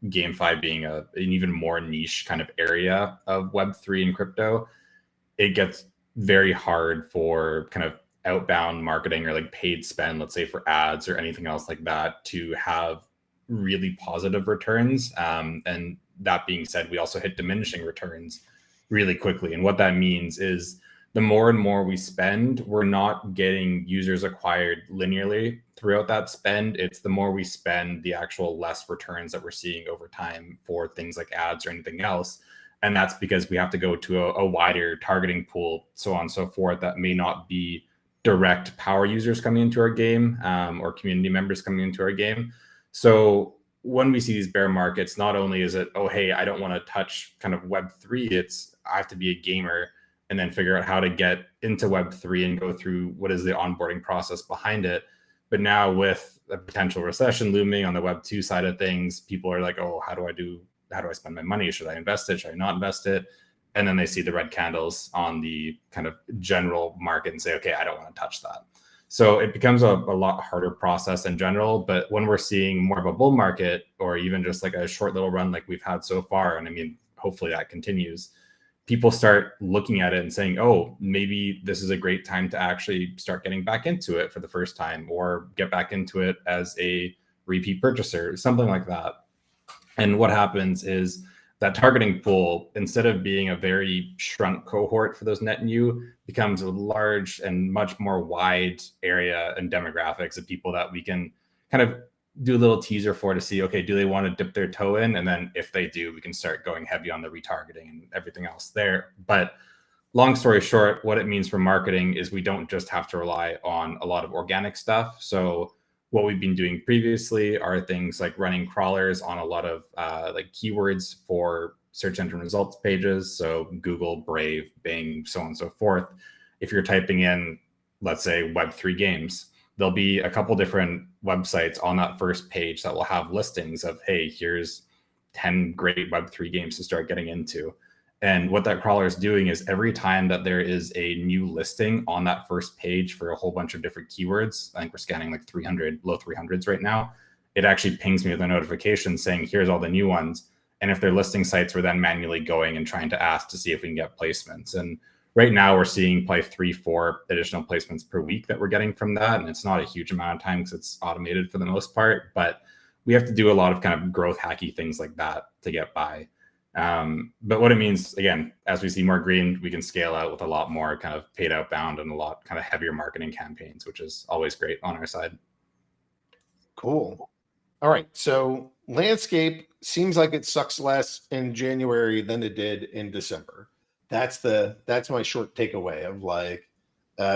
GameFi being an even more niche kind of area of Web3 and crypto, it gets very hard for kind of outbound marketing or like paid spend, let's say for ads or anything else like that, to have really positive returns. And that being said, we also hit diminishing returns really quickly. And what that means is the more and more we spend, we're not getting users acquired linearly throughout that spend. It's the more we spend, the actual less returns that we're seeing over time for things like ads or anything else. And that's because we have to go to a wider targeting pool, so on and so forth, that may not be direct power users coming into our game or community members coming into our game. So when we see these bear markets, not only is it, oh, hey, I don't want to touch kind of Web3, it's I have to be a gamer and then figure out how to get into Web3 and go through what is the onboarding process behind it. But now with a potential recession looming on the Web2 side of things, people are like, oh, how do I spend my money? Should I invest it? Should I not invest it? And then they see the red candles on the kind of general market and say, okay, I don't want to touch that. So it becomes a lot harder process in general. But when we're seeing more of a bull market or even just like a short little run like we've had so far, and I mean, hopefully that continues, people start looking at it and saying, oh, maybe this is a great time to actually start getting back into it for the first time or get back into it as a repeat purchaser, something like that. And what happens is that targeting pool, instead of being a very shrunk cohort for those net new, becomes a large and much more wide area and demographics of people that we can kind of do a little teaser for to see, okay, do they want to dip their toe in? And then if they do, we can start going heavy on the retargeting and everything else there. But long story short, what it means for marketing is we don't just have to rely on a lot of organic stuff. So what we've been doing previously are things like running crawlers on a lot of like keywords for search engine results pages. So Google, Brave, Bing, so on and so forth. If you're typing in, let's say, Web3 games, there'll be a couple different websites on that first page that will have listings of, hey, here's 10 great Web3 games to start getting into. And what that crawler is doing is every time that there is a new listing on that first page for a whole bunch of different keywords, I think we're scanning like 300, low 300s right now, it actually pings me with a notification saying, here's all the new ones. And if they're listing sites, we're then manually going and trying to ask to see if we can get placements. And right now we're seeing probably 3-4 additional placements per week that we're getting from that. And it's not a huge amount of time because it's automated for the most part, but we have to do a lot of kind of growth hacky things like that to get by. But what it means, again, as we see more green, we can scale out with a lot more kind of paid outbound and a lot kind of heavier marketing campaigns, which is always great on our side. Cool. All right. So landscape seems like it sucks less in January than it did in December. That's my short takeaway of like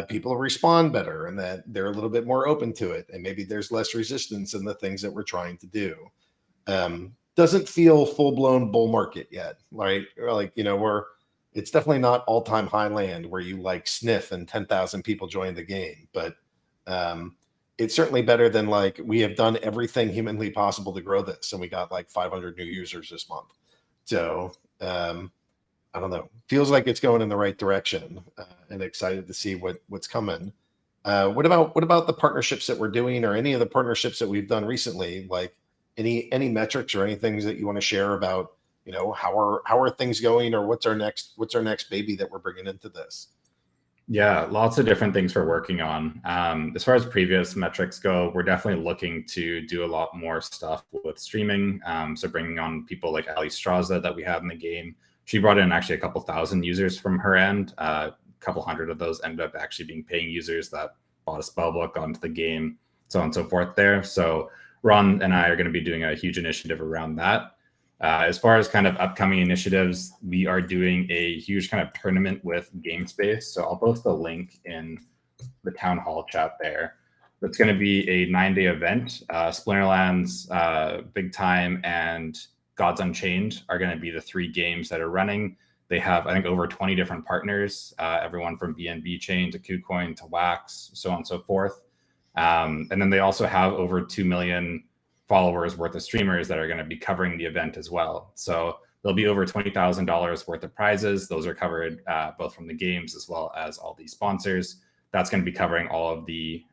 people respond better and that they're a little bit more open to it. And maybe there's less resistance in the things that we're trying to do. Doesn't feel full-blown bull market yet, right? Like, it's definitely not all-time high land where you like sniff and 10,000 people join the game, but it's certainly better than like we have done everything humanly possible to grow this, and we got like 500 new users this month. So I don't know, feels like it's going in the right direction, and excited to see what's coming. What about the partnerships that we're doing, or any of the partnerships that we've done recently? Like, any metrics or any things that you want to share about, how are things going, or what's our next baby that we're bringing into this? Yeah, lots of different things we're working on. As far as previous metrics go, we're definitely looking to do a lot more stuff with streaming. So bringing on people like Ali Straza that we have in the game. She brought in actually a couple thousand users from her end. A couple hundred of those ended up actually being paying users that bought a spellbook onto the game, so on and so forth there. So Ron and I are going to be doing a huge initiative around that. As far as kind of upcoming initiatives, we are doing a huge kind of tournament with GameSpace. So I'll post a link in the town hall chat there. It's going to be a 9-day event. Splinterlands, Big Time, and Gods Unchained are going to be the 3 games that are running. They have, I think, over 20 different partners, everyone from BNB Chain to KuCoin to Wax, so on and so forth. And then they also have over 2 million followers worth of streamers that are going to be covering the event as well. So there'll be over $20,000 worth of prizes. Those are covered both from the games as well as all the sponsors. That's going to be covering all of the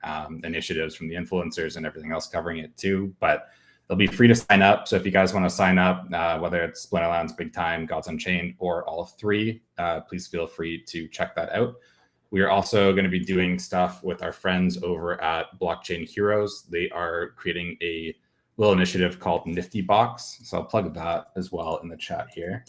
initiatives from the influencers and everything else covering it too. But they'll be free to sign up. So if you guys want to sign up, whether it's Splinterlands, Big Time, Gods Unchained, or all 3, please feel free to check that out. We are also going to be doing stuff with our friends over at Blockchain Heroes. They are creating a little initiative called Nifty Box. So I'll plug that as well in the chat here.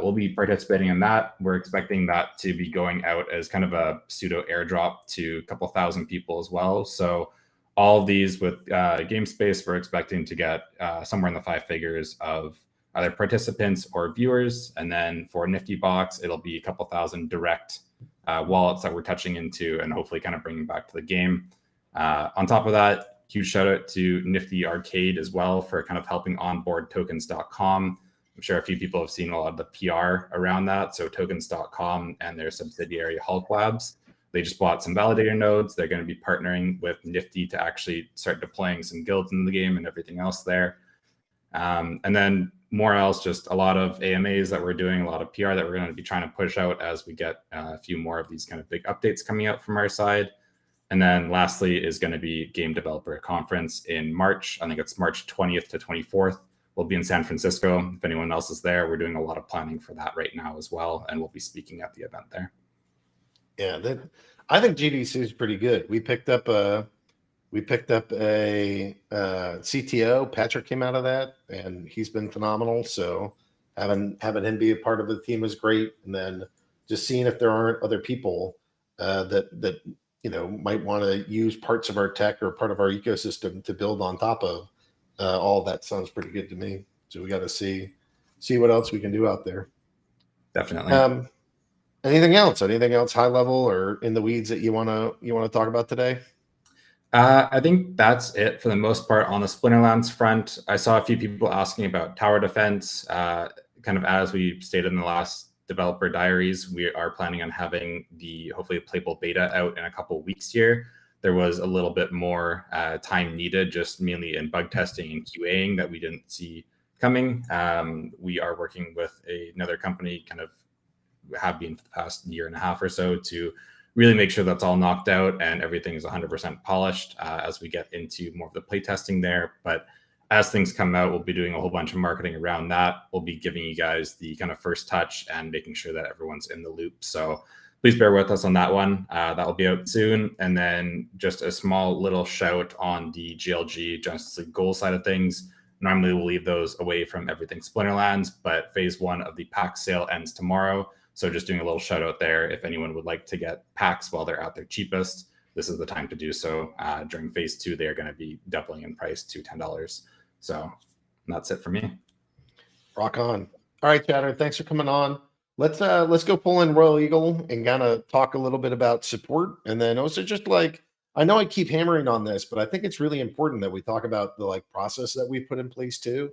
We'll be participating in that. We're expecting that to be going out as kind of a pseudo airdrop to a couple thousand people as well. So all of these with GameSpace, we're expecting to get somewhere in the 5 figures of either participants or viewers. And then for Nifty Box, it'll be a couple thousand direct wallets that we're touching into and hopefully kind of bringing back to the game. On top of that, huge shout out to Nifty Arcade as well for kind of helping onboard tokens.com. I'm sure a few people have seen a lot of the PR around that. So tokens.com and their subsidiary Hulk Labs, they just bought some validator nodes. They're going to be partnering with Nifty to actually start deploying some guilds in the game and everything else there. And then more else, just a lot of AMAs that we're doing, a lot of PR that we're going to be trying to push out as we get a few more of these kind of big updates coming out from our side. And then lastly is going to be Game Developer Conference in March. I think it's March 20th to 24th. We'll be in San Francisco. If anyone else is there, we're doing a lot of planning for that right now as well. And we'll be speaking at the event there. Yeah, I think GDC is pretty good. We picked up a CTO. Patrick came out of that, and he's been phenomenal. So having him be a part of the team is great. And then just seeing if there aren't other people that might want to use parts of our tech or part of our ecosystem to build on top of. All of that sounds pretty good to me. So we got to see what else we can do out there. Definitely. Anything else high level or in the weeds that you want to talk about today? I think that's it for the most part on the Splinterlands front. I saw a few people asking about tower defense. Kind of as we stated in the last developer diaries, we are planning on having the hopefully playable beta out in a couple of weeks here. There was a little bit more time needed, just mainly in bug testing and QAing, that we didn't see coming. We are working with another company, kind of have been for the past year and a half or so, to really make sure that's all knocked out and everything is 100% polished as we get into more of the playtesting there. But as things come out, we'll be doing a whole bunch of marketing around that. We'll be giving you guys the kind of first touch and making sure that everyone's in the loop. So please bear with us on that one. That will be out soon. And then just a small little shout on the GLG, Justice League goal side of things. Normally we'll leave those away from everything Splinterlands, but phase 1 of the pack sale ends tomorrow. So just doing a little shout out there. If anyone would like to get packs while they're at their cheapest, this is the time to do so. During phase 2, they're going to be doubling in price to $10. So that's it for me. Rock on. All right, Chatter. Thanks for coming on. Let's go pull in Royaleagle and kind of talk a little bit about support, and then also just like, I know I keep hammering on this, but I think it's really important that we talk about the like process that we put in place too.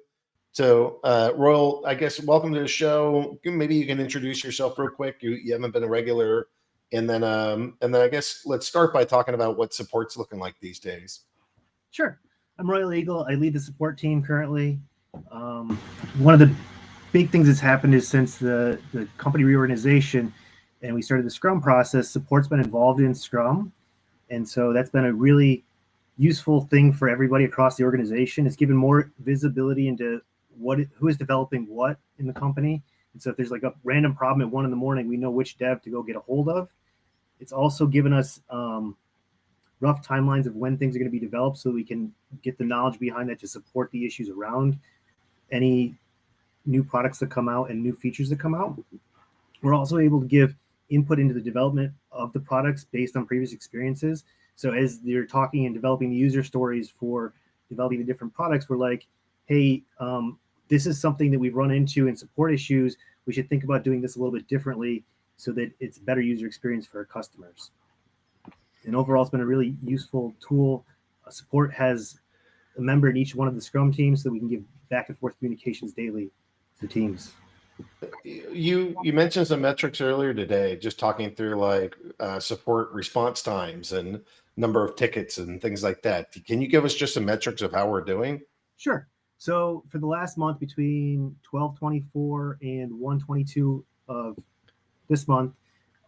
So, Royal, I guess welcome to the show. Maybe you can introduce yourself real quick. You haven't been a regular, and then I guess let's start by talking about what support's looking like these days. Sure. I'm Royaleagle. I lead the support team currently. One of the big things that's happened is since the company reorganization and we started the Scrum process, support's been involved in Scrum. And so that's been a really useful thing for everybody across the organization. It's given more visibility into who is developing what in the company. And so if there's like a random problem at 1 a.m, we know which dev to go get a hold of. It's also given us rough timelines of when things are going to be developed so we can get the knowledge behind that to support the issues around any new products that come out and new features that come out. We're also able to give input into the development of the products based on previous experiences. So as they're talking and developing the user stories for developing the different products, we're like, hey, this is something that we've run into in support issues. We should think about doing this a little bit differently so that it's a better user experience for our customers. And overall, it's been a really useful tool. Support has a member in each one of the Scrum teams so we can give back and forth communications daily to teams. You mentioned some metrics earlier today, just talking through like support response times and number of tickets and things like that. Can you give us just some metrics of how we're doing? Sure. So for the last month, between 12/24 and 1/22 of this month,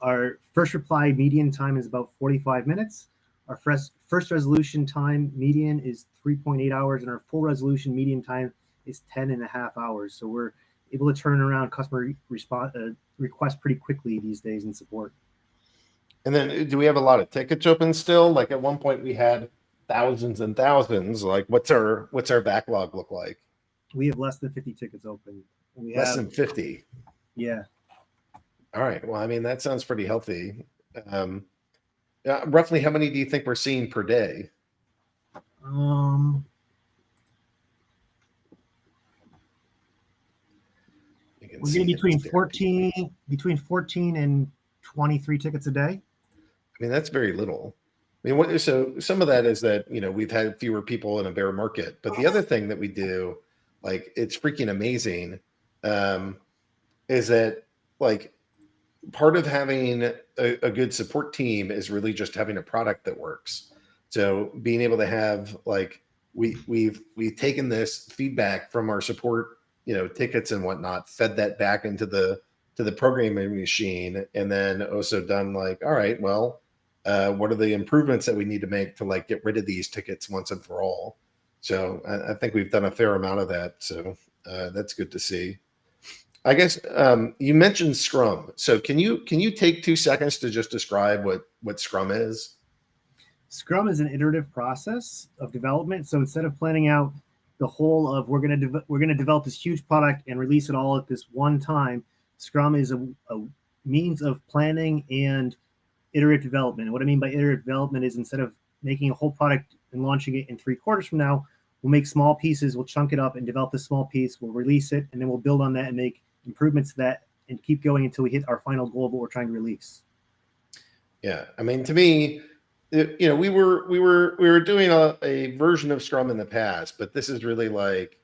our first reply median time is about 45 minutes. Our first resolution time median is 3.8 hours, and our full resolution median time is 10.5 hours. So we're able to turn around customer requests pretty quickly these days in support. And then do we have a lot of tickets open still? Like at one point we had thousands and thousands. Like what's our backlog look like? We have less than 50 tickets open. Less than 50. Yeah. All right. Well, I mean, that sounds pretty healthy. Roughly how many do you think we're seeing per day? We're getting between 14 and 23 tickets a day. I mean, that's very little. I mean, so some of that is that, we've had fewer people in a bear market, but the other thing that we do, like, it's freaking amazing, is that like part of having a good support team is really just having a product that works. So being able to have like, we've taken this feedback from our support, tickets and whatnot, fed that back into the programming machine, and then also done like, all right, well, what are the improvements that we need to make to like get rid of these tickets once and for all? So I think we've done a fair amount of that. So that's good to see. I guess you mentioned Scrum. So can you take 2 seconds to just describe what Scrum is? Scrum is an iterative process of development. So instead of planning out the whole of we're going to develop this huge product and release it all at this one time, Scrum is a means of planning and iterative development. And what I mean by iterative development is instead of making a whole product and launching it in 3 quarters from now, we'll make small pieces, we'll chunk it up and develop this small piece, we'll release it, and then we'll build on that and make improvements to that and keep going until we hit our final goal of what we're trying to release. Yeah. I mean, to me, we were doing a version of Scrum in the past, but this is really like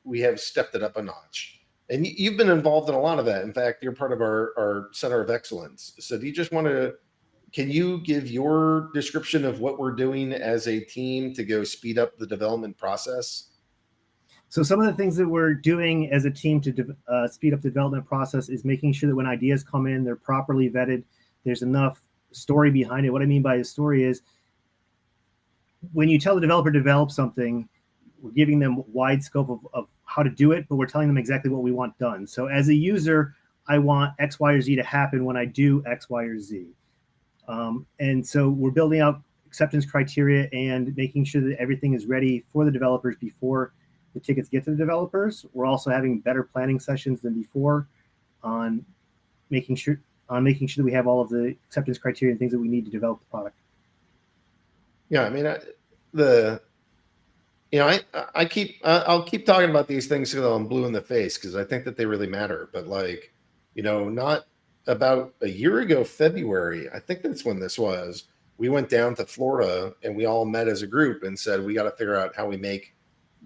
we have stepped it up a notch. And you've been involved in a lot of that. In fact, you're part of our Center of Excellence. So do you just can you give your description of what we're doing as a team to go speed up the development process? So some of the things that we're doing as a team to speed up the development process is making sure that when ideas come in, they're properly vetted. There's enough story behind it. What I mean by the story is when you tell the developer to develop something, we're giving them wide scope of how to do it, but we're telling them exactly what we want done. So as a user, I want X, Y, or Z to happen when I do X, Y, or Z. And so we're building out acceptance criteria and making sure that everything is ready for the developers before the tickets get to the developers. We're also having better planning sessions than before on making sure that we have all of the acceptance criteria and things that we need to develop the product. Yeah, I mean, I'll keep talking about these things until I'm blue in the face because I think that they really matter. But like, not about a year ago, February, I think that's when this was. We went down to Florida and we all met as a group and said we got to figure out how we make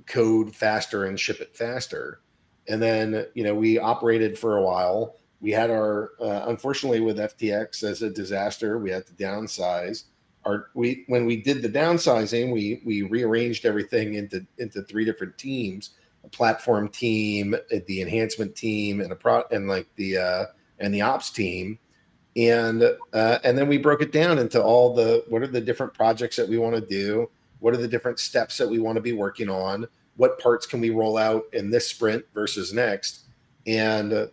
code faster and ship it faster. And then we operated for a while. We had our unfortunately with FTX as a disaster, we had to downsize. When we did the downsizing, we rearranged everything into 3 different teams: a platform team, the enhancement team, and the ops team. And then we broke it down into what are the different projects that we want to do, what are the different steps that we want to be working on, what parts can we roll out in this sprint versus next, and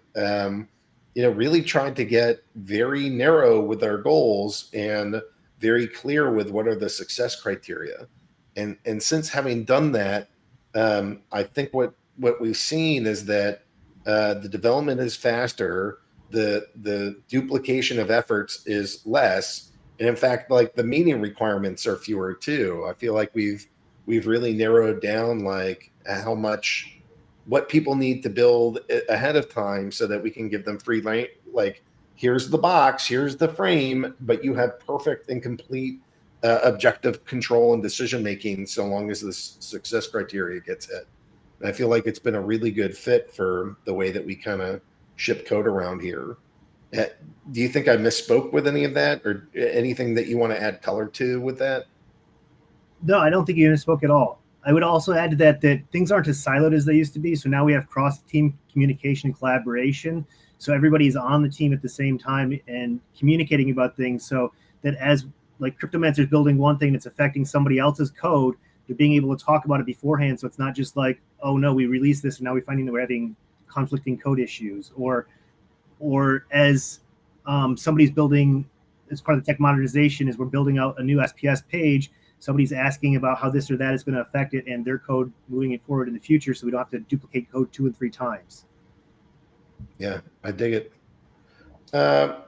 really tried to get very narrow with our goals and very clear with what are the success criteria. And since having done that, I think what we've seen is that the development is faster, the duplication of efforts is less, and in fact, like the meeting requirements are fewer too. I feel like we've really narrowed down like what people need to build ahead of time so that we can give them free like here's the box, here's the frame, but you have perfect and complete objective control and decision making so long as the success criteria gets hit. And I feel like it's been a really good fit for the way that we kind of ship code around here. Do you think I misspoke with any of that, or anything that you want to add color to with that? No, I don't think you misspoke at all. I would also add to that things aren't as siloed as they used to be. So now we have cross-team communication and collaboration. So everybody's on the team at the same time and communicating about things, so that as like Cryptomancer's building one thing that's affecting somebody else's code, they're being able to talk about it beforehand. So it's not just like, oh no, we released this and now we're finding that we're having conflicting code issues, or as somebody's building as part of the tech modernization is we're building out a new SPS page. Somebody's asking about how this or that is going to affect it and their code moving it forward in the future, so we don't have to duplicate code 2 and 3 times. Yeah, I dig it.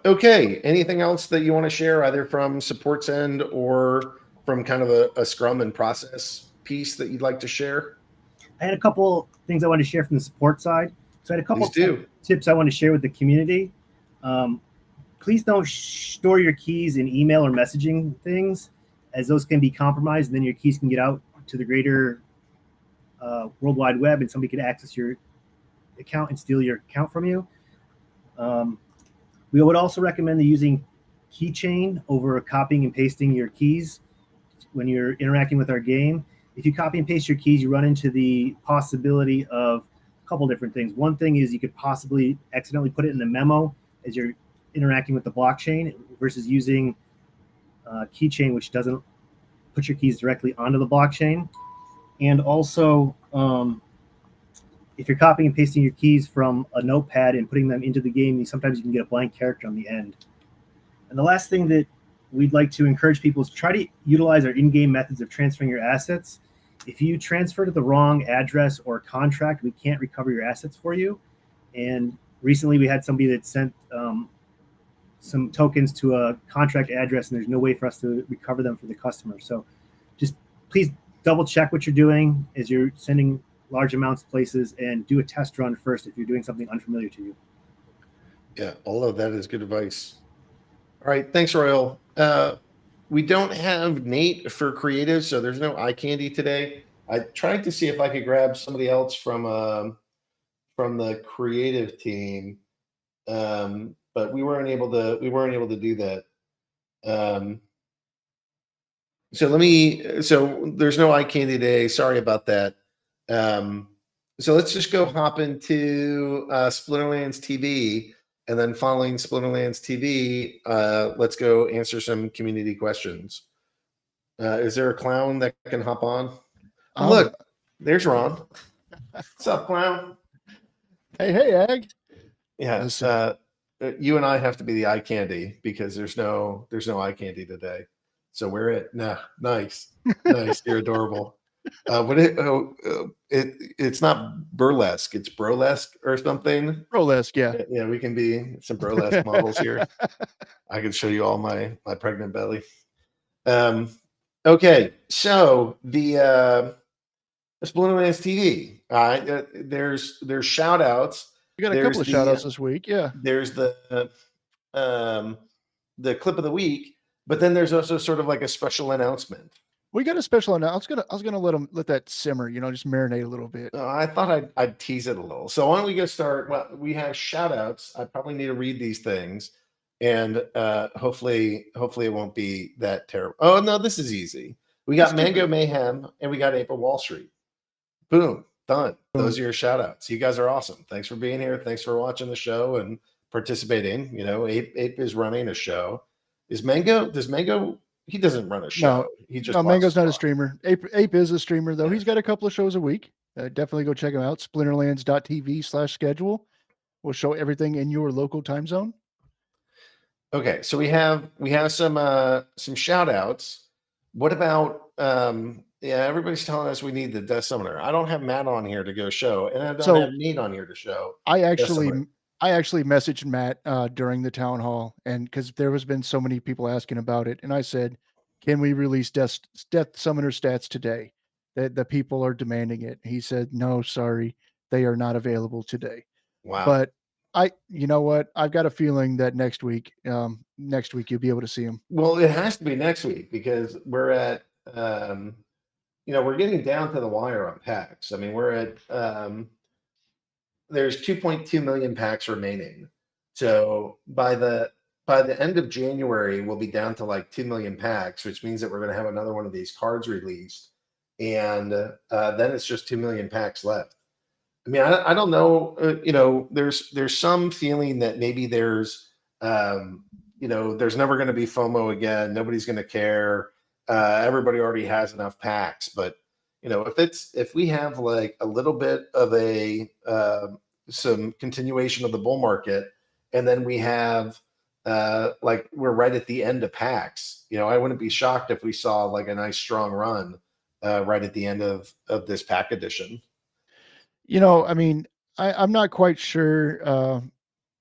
Okay, anything else that you want to share, either from support's end or from kind of a scrum and process piece that you'd like to share? I had a couple things I wanted to share from the support side. So I had a couple tips I want to share with the community. Please don't store your keys in email or messaging things, as those can be compromised, and then your keys can get out to the greater World Wide Web and somebody could access your account and steal your account from you. We would also recommend using keychain over copying and pasting your keys when you're interacting with our game. If you copy and paste your keys, you run into the possibility of a couple different things. One thing is you could possibly accidentally put it in the memo as you're interacting with the blockchain, versus using keychain, which doesn't put your keys directly onto the blockchain. And also, if you're copying and pasting your keys from a notepad and putting them into the game, sometimes you can get a blank character on the end. And the last thing that we'd like to encourage people is try to utilize our in-game methods of transferring your assets. If you transfer to the wrong address or contract, we can't recover your assets for you. And recently we had somebody that sent some tokens to a contract address, and there's no way for us to recover them for the customer. So just please double check what you're doing as you're sending large amounts of places, and do a test run first if you're doing something unfamiliar to you. Yeah, all of that is good advice. All right, thanks, Royal. We don't have Nate for creative, so there's no eye candy today. I tried to see if I could grab somebody else from the creative team, but we weren't able to do that. So there's no eye candy today. Sorry about that. So let's just go hop into Splinterlands TV, and then following Splinterlands TV, let's go answer some community questions. Is there a clown that can hop on? Oh, look, there's Ron. What's up, clown? Hey, Ag. Yeah, you and I have to be the eye candy because there's no eye candy today. So we're it. Nah, nice. You're adorable. It's not burlesque, it's burlesque or something. Burlesque, yeah. Yeah, we can be some burlesque models here. I can show you all my pregnant belly. Okay, so the Splinterlands TV. There's shout outs. We got a couple of shout outs this week. Yeah. There's the clip of the week, but then there's also sort of like a special announcement. We got a special announcement. I was gonna let that simmer, just marinate a little bit. I thought I'd tease it a little. So why don't we go start? Well, we have shout outs. I probably need to read these things, and hopefully it won't be that terrible. Oh no, this is easy. We got Mango Mayhem and we got April Wall Street. Boom, done. Those are your shout outs. You guys are awesome. Thanks for being here. Thanks for watching the show and participating. Ape is running a show. Does Mango? He doesn't run a show. He just Mango's not a streamer. Ape is a streamer though. He's got a couple of shows a week. Definitely go check him out. Splinterlands.tv/schedule. We'll show everything in your local time zone. Okay, so we have some shout outs. What about everybody's telling us we need the Death Summoner. I don't have Matt on here to go show, and I don't have Nate on here to show. I actually messaged Matt during the town hall, and because there has been so many people asking about it, and I said, "Can we release Death Summoner stats today?" That the people are demanding it. He said, "No, sorry, they are not available today." Wow. But you know what? I've got a feeling that next week you'll be able to see them. Well, it has to be next week because we're at we're getting down to the wire on packs. I mean, we're at there's 2.2 million packs remaining. So by the end of January, we'll be down to like 2 million packs, which means that we're going to have another one of these cards released, and then it's just 2 million packs left. I mean, I don't know. There's some feeling that maybe there's there's never going to be FOMO again. Nobody's going to care. Everybody already has enough packs, but if we have like a little bit of some continuation of the bull market, and then we have like we're right at the end of packs, I wouldn't be shocked if we saw like a nice strong run right at the end of this pack edition. I mean, I'm not quite sure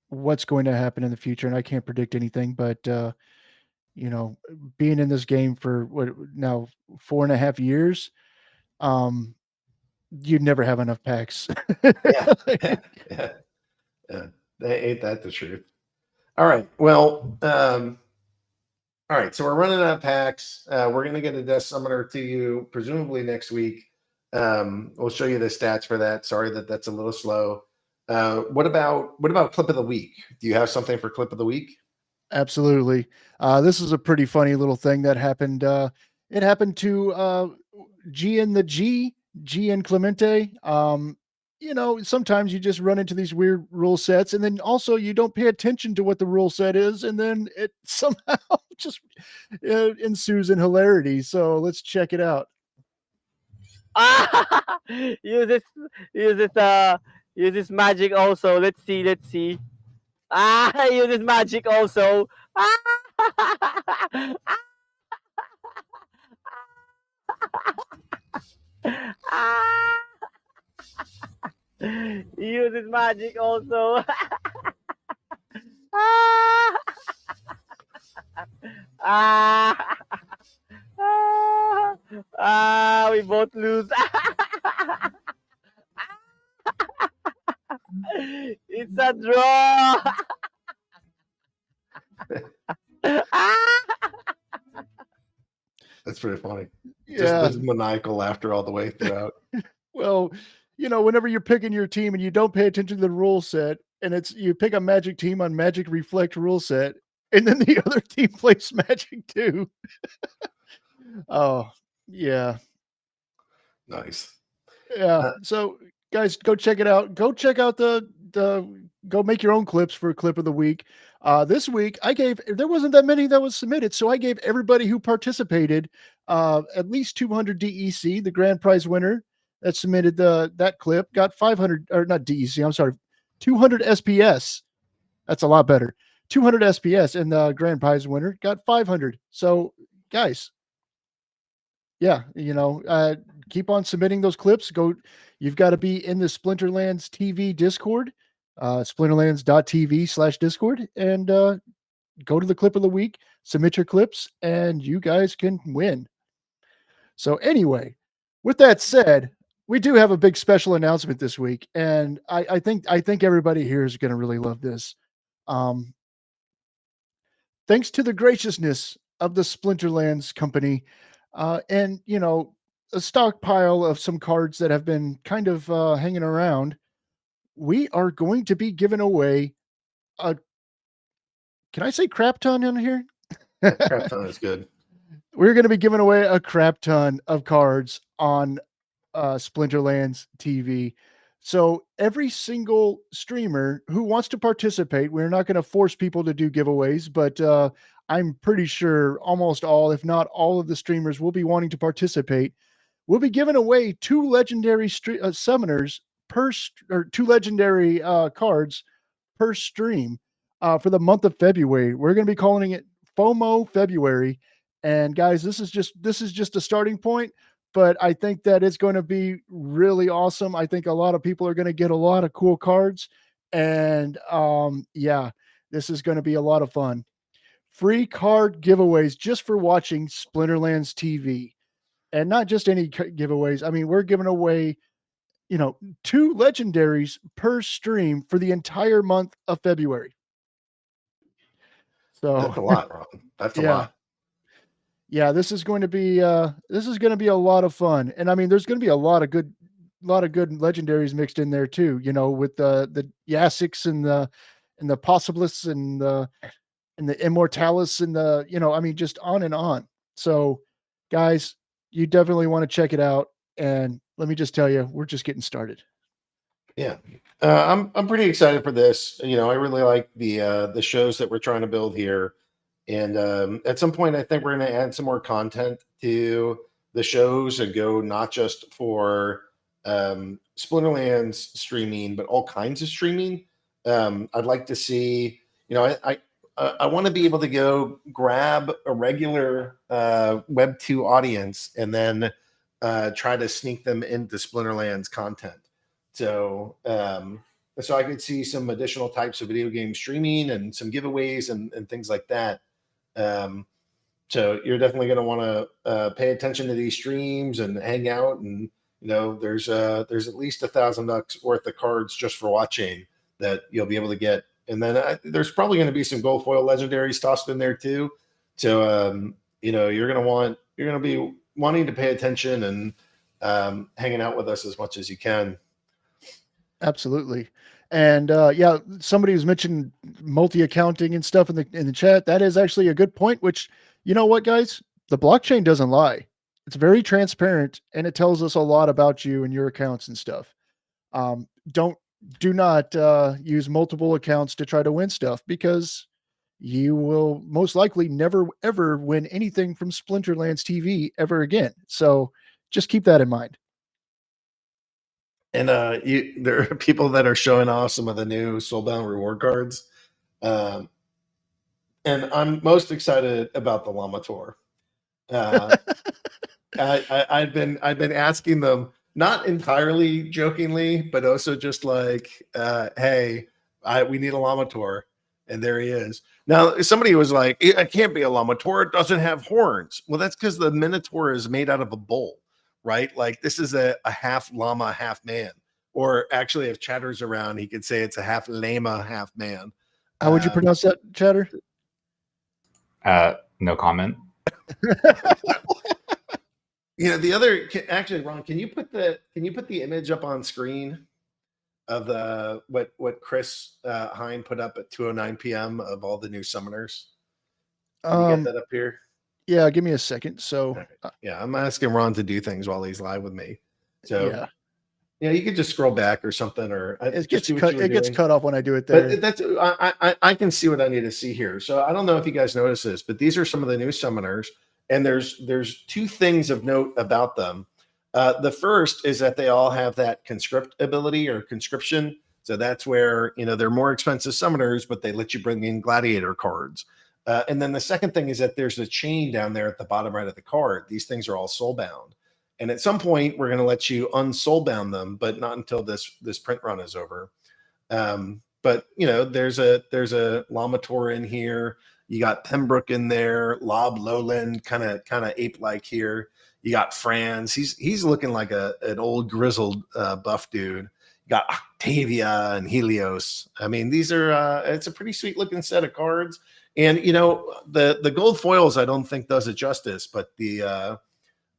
what's going to happen in the future, and I can't predict anything, but being in this game for what now 4.5 years, you'd never have enough packs. Yeah. Ain't that the truth? All right. Well, all right. So we're running out of packs. We're going to get a Death Summoner to you presumably next week. We'll show you the stats for that. Sorry that's a little slow. What about clip of the week? Do you have something for clip of the week? Absolutely. This is a pretty funny little thing that happened. It happened to G and Clemente. Sometimes you just run into these weird rule sets, and then also you don't pay attention to what the rule set is, and then it somehow just ensues in hilarity. So let's check it out. Use this magic also. Let's see. Use this magic also. Use this magic also. We both lose. It's a draw. That's pretty funny. Yeah. Just maniacal laughter all the way throughout. Well, whenever you're picking your team and you don't pay attention to the rule set, and you pick a magic team on Magic Reflect rule set, and then the other team plays Magic too. Oh, yeah. Nice. Yeah. So guys, go check it out. Go check out go make your own clips for clip of the week. This week there wasn't that many that was submitted, so I gave everybody who participated at least 200 DEC. The grand prize winner that submitted that clip got 500, or not DEC, I'm sorry, 200 SPS. That's a lot better. 200 SPS, and the grand prize winner got 500. So, guys, yeah, keep on submitting those clips. You've got to be in the Splinterlands TV Discord, splinterlands.tv/Discord, and go to the clip of the week, submit your clips, and you guys can win. So anyway, with that said, we do have a big special announcement this week, and I think everybody here is going to really love this. Thanks to the graciousness of the Splinterlands company, and a stockpile of some cards that have been kind of hanging around, we are going to be giving away can I say crap ton in here? Crap ton is good. We're going to be giving away a crap ton of cards on Splinterlands TV. So every single streamer who wants to participate, we're not going to force people to do giveaways, but I'm pretty sure almost all, if not all of the streamers will be wanting to participate. We'll be giving away 2 legendary summoners or 2 legendary cards per stream for the month of February. We're going to be calling it FOMO February. And guys, this is just a starting point, but I think that it's going to be really awesome. I think a lot of people are going to get a lot of cool cards, and yeah, this is going to be a lot of fun. Free card giveaways just for watching Splinterlands TV, and not just any giveaways. I mean, we're giving away, 2 legendaries per stream for the entire month of February. So That's a lot, Ron. That's a lot. Yeah, this is going to be a lot of fun, and I mean, there's going to be a lot of good legendaries mixed in there too. With the Yassics and the Possibilists and the Immortalis and I mean, just on and on. So, guys, you definitely want to check it out. And let me just tell you, we're just getting started. Yeah, I'm pretty excited for this. I really like the shows that we're trying to build here. And at some point, I think we're going to add some more content to the shows and go not just for Splinterlands streaming, but all kinds of streaming. I'd like to see, I want to be able to go grab a regular Web 2 audience and then try to sneak them into Splinterlands content. So I could see some additional types of video game streaming and some giveaways and things like that. So you're definitely going to want to pay attention to these streams and hang out. And there's at least $1,000 worth of cards just for watching that you'll be able to get. And then there's probably going to be some gold foil legendaries tossed in there too. So you're going to be wanting to pay attention and hanging out with us as much as you can. Absolutely. And yeah, somebody was mentioning multi-accounting and stuff in the chat. That is actually a good point, which, you know what, guys, the blockchain doesn't lie. It's very transparent, and it tells us a lot about you and your accounts and stuff. Do not use multiple accounts to try to win stuff, because you will most likely never, ever win anything from Splinterlands TV ever again. So just keep that in mind. And there are people that are showing off some of the new Soulbound reward cards. And I'm most excited about the Llama Tour. I've been asking them, not entirely jokingly, but also just like, hey, we need a Llama Tour. And there he is. Now, somebody was like, it can't be a Llama Tour. It doesn't have horns. Well, that's because the Minotaur is made out of a bull, right? Like, this is a half llama, half man. Or actually, if Chatter's around, he could say it's a half llama, half man. How would you pronounce that, Chatter? No comment. Actually, Ron, can you put the image up on screen of the what Chris Hine put up at 2:09 p.m. of all the new summoners? Can you get that up here? Yeah, give me a second. So yeah, I'm asking Ron to do things while he's live with me. So yeah. Yeah, you could just scroll back or something, or It just gets do what cut. you were It gets doing. cut off when I do it there. But that's I can see what I need to see here. So I don't know if you guys notice this, but these are some of the new summoners, and there's two things of note about them. The first is that they all have that conscript ability or conscription. So that's where they're more expensive summoners, but they let you bring in gladiator cards. And then the second thing is that there's a chain down there at the bottom right of the card. These things are all soulbound. And at some point, we're going to let you unsoulbound them, but not until this print run is over. But there's a Lamator in here. You got Pembroke in there, Lob Lowland, kind of ape like here. You got Franz. He's looking like an old grizzled buff dude. You got Octavia and Helios. I mean, these are it's a pretty sweet looking set of cards. And the gold foils I don't think does it justice, but the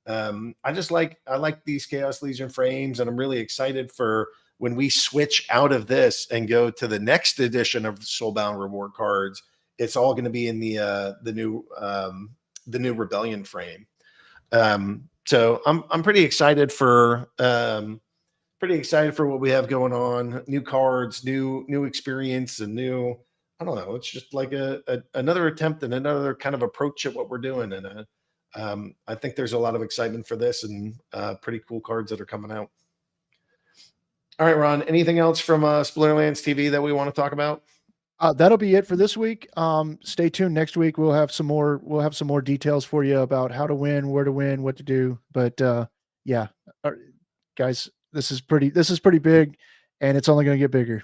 I like these Chaos Legion frames, and I'm really excited for when we switch out of this and go to the next edition of Soulbound reward cards. It's all going to be in the new Rebellion frame. So I'm pretty excited for what we have going on. New cards, new experience, and new. I don't know. It's just like another attempt and another kind of approach at what we're doing, and I think there's a lot of excitement for this and pretty cool cards that are coming out. All right, Ron, anything else from Splinterlands TV that we want to talk about? That'll be it for this week. Stay tuned. Next week we'll have some more details for you about how to win, where to win, what to do. But yeah, guys, this is pretty big, and it's only going to get bigger.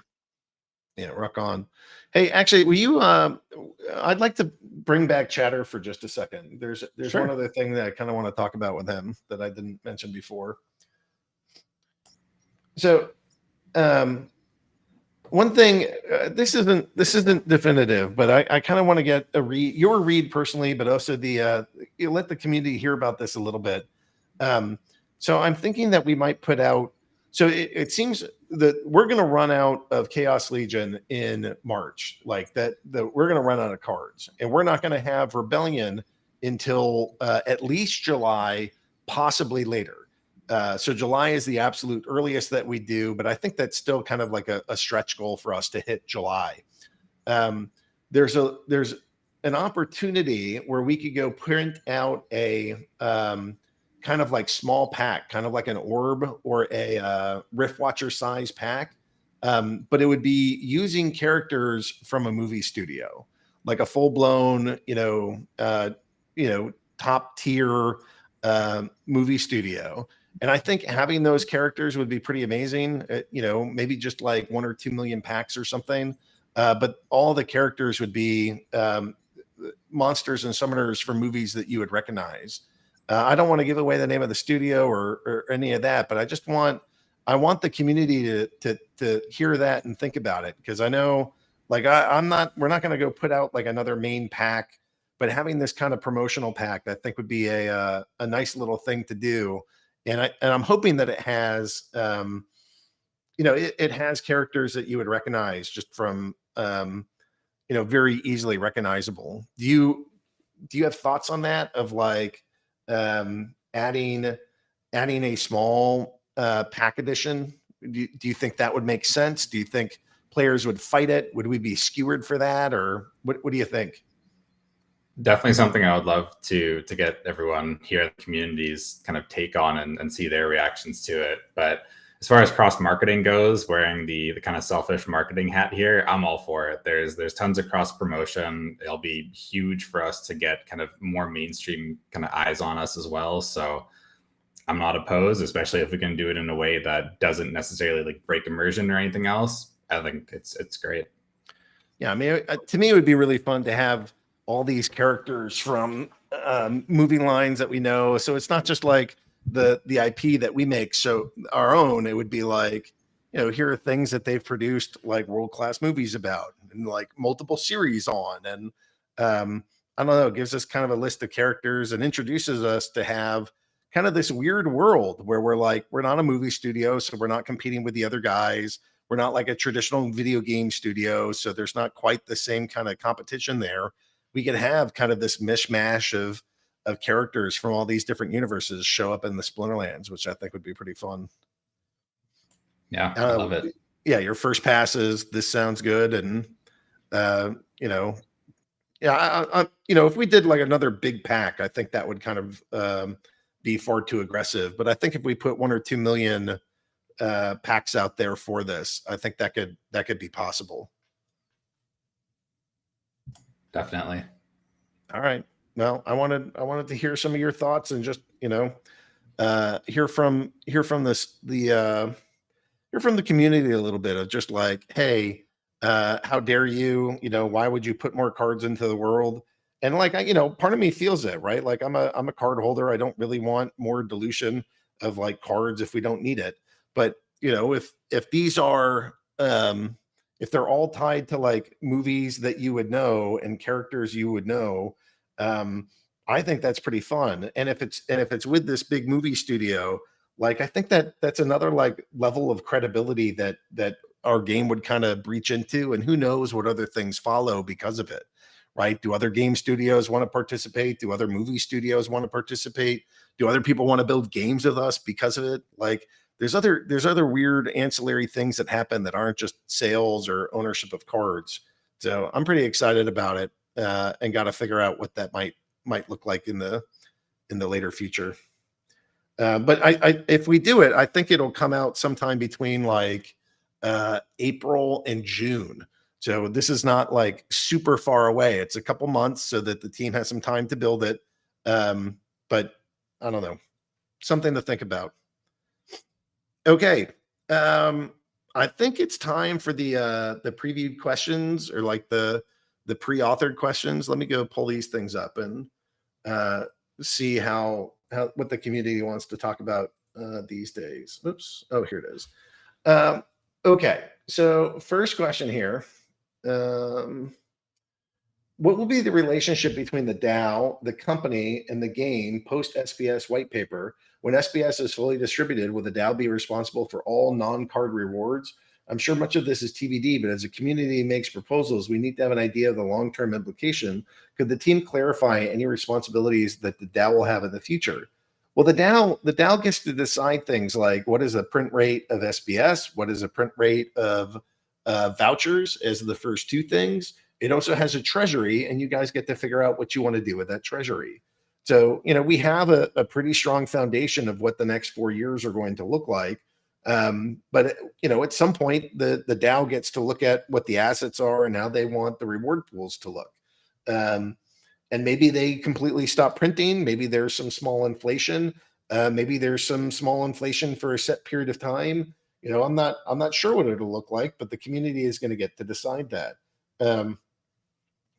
Yeah, rock on. Hey, actually, will you? I'd like to bring back Chatter for just a second. There's Sure. one other thing that I kind of want to talk about with him that I didn't mention before. So, one thing, this isn't definitive, but I kind of want to get your read personally, but also you let the community hear about this a little bit. So I'm thinking that we might put out. So it seems that we're going to run out of Chaos Legion in March, like that we're going to run out of cards, and we're not going to have Rebellion until at least July, possibly later. So July is the absolute earliest that we do, but I think that's still kind of like a stretch goal for us to hit July. There's an opportunity where we could go print out a kind of like small pack, kind of like an orb or a Rift Watcher size pack. But it would be using characters from a movie studio, like a full blown, top tier movie studio. And I think having those characters would be pretty amazing. Maybe just like 1 or 2 million packs or something. But all the characters would be monsters and summoners from movies that you would recognize. I don't want to give away the name of the studio or any of that, but I want the community to hear that and think about it, because I know, like, we're not going to go put out like another main pack, but having this kind of promotional pack, I think would be a nice little thing to do. And I'm hoping that it has, it has characters that you would recognize just from, very easily recognizable. Do you have thoughts on that, of like adding a small pack edition? Do you think that would make sense? Do you think players would fight it? Would we be skewered for that, or what do you think? Definitely something I would love to get everyone here in the community's kind of take on and see their reactions to it. But as far as cross marketing goes, wearing the kind of selfish marketing hat here, I'm all for it. There's tons of cross promotion. It'll be huge for us to get kind of more mainstream kind of eyes on us as well. So I'm not opposed, especially if we can do it in a way that doesn't necessarily like break immersion or anything else. I think it's great. Yeah, I mean, to me, it would be really fun to have all these characters from movie lines that we know. So it's not just like the IP that we make so our own. It would be like, here are things that they've produced like world-class movies about, and like multiple series on. And I don't know, it gives us kind of a list of characters and introduces us to have kind of this weird world where we're not a movie studio, so we're not competing with the other guys. We're not like a traditional video game studio, so there's not quite the same kind of competition there. We could have kind of this mishmash of characters from all these different universes show up in the Splinterlands, which I think would be pretty fun. Yeah, I love it. Yeah, your first pass is this sounds good, and if we did like another big pack, I think that would kind of be far too aggressive. But I think if we put 1 or 2 million packs out there for this, I think that could be possible. Definitely. All right. Well, I wanted to hear some of your thoughts and just hear from the community a little bit of just like, hey, how dare you? Why would you put more cards into the world? And like, part of me feels it, right? Like I'm a card holder. I don't really want more dilution of like cards if we don't need it. But if these are if they're all tied to like movies that you would know and characters you would know, I think that's pretty fun. And if it's with this big movie studio, like I think that's another like level of credibility that our game would kind of breach into, and who knows what other things follow because of it, right? Do other game studios want to participate? Do other movie studios want to participate? Do other people want to build games with us because of it? Like there's other weird ancillary things that happen that aren't just sales or ownership of cards. So I'm pretty excited about it, and got to figure out what that might look like in the later future. But if we do it, I think it'll come out sometime between like April and June. So this is not like super far away. It's a couple months so that the team has some time to build it. But I don't know, something to think about. Okay. I think it's time for the previewed questions, or like the pre-authored questions. Let me go pull these things up and see what the community wants to talk about these days. Oops. Oh, here it is. Okay. So first question here. What will be the relationship between the DAO, the company, and the game post SBS white paper? When SBS is fully distributed, will the DAO be responsible for all non-card rewards? I'm sure much of this is TBD, but as a community makes proposals, we need to have an idea of the long-term implication. Could the team clarify any responsibilities that the DAO will have in the future? Well, the DAO gets to decide things like what is a print rate of SBS, what is a print rate of vouchers as the first two things. It also has a treasury, and you guys get to figure out what you want to do with that treasury. So, we have a pretty strong foundation of what the next 4 years are going to look like. But at some point, the DAO gets to look at what the assets are and how they want the reward pools to look. And maybe they completely stop printing. Maybe there's some small inflation. Maybe there's some small inflation for a set period of time. I'm not sure what it'll look like, but the community is going to get to decide that.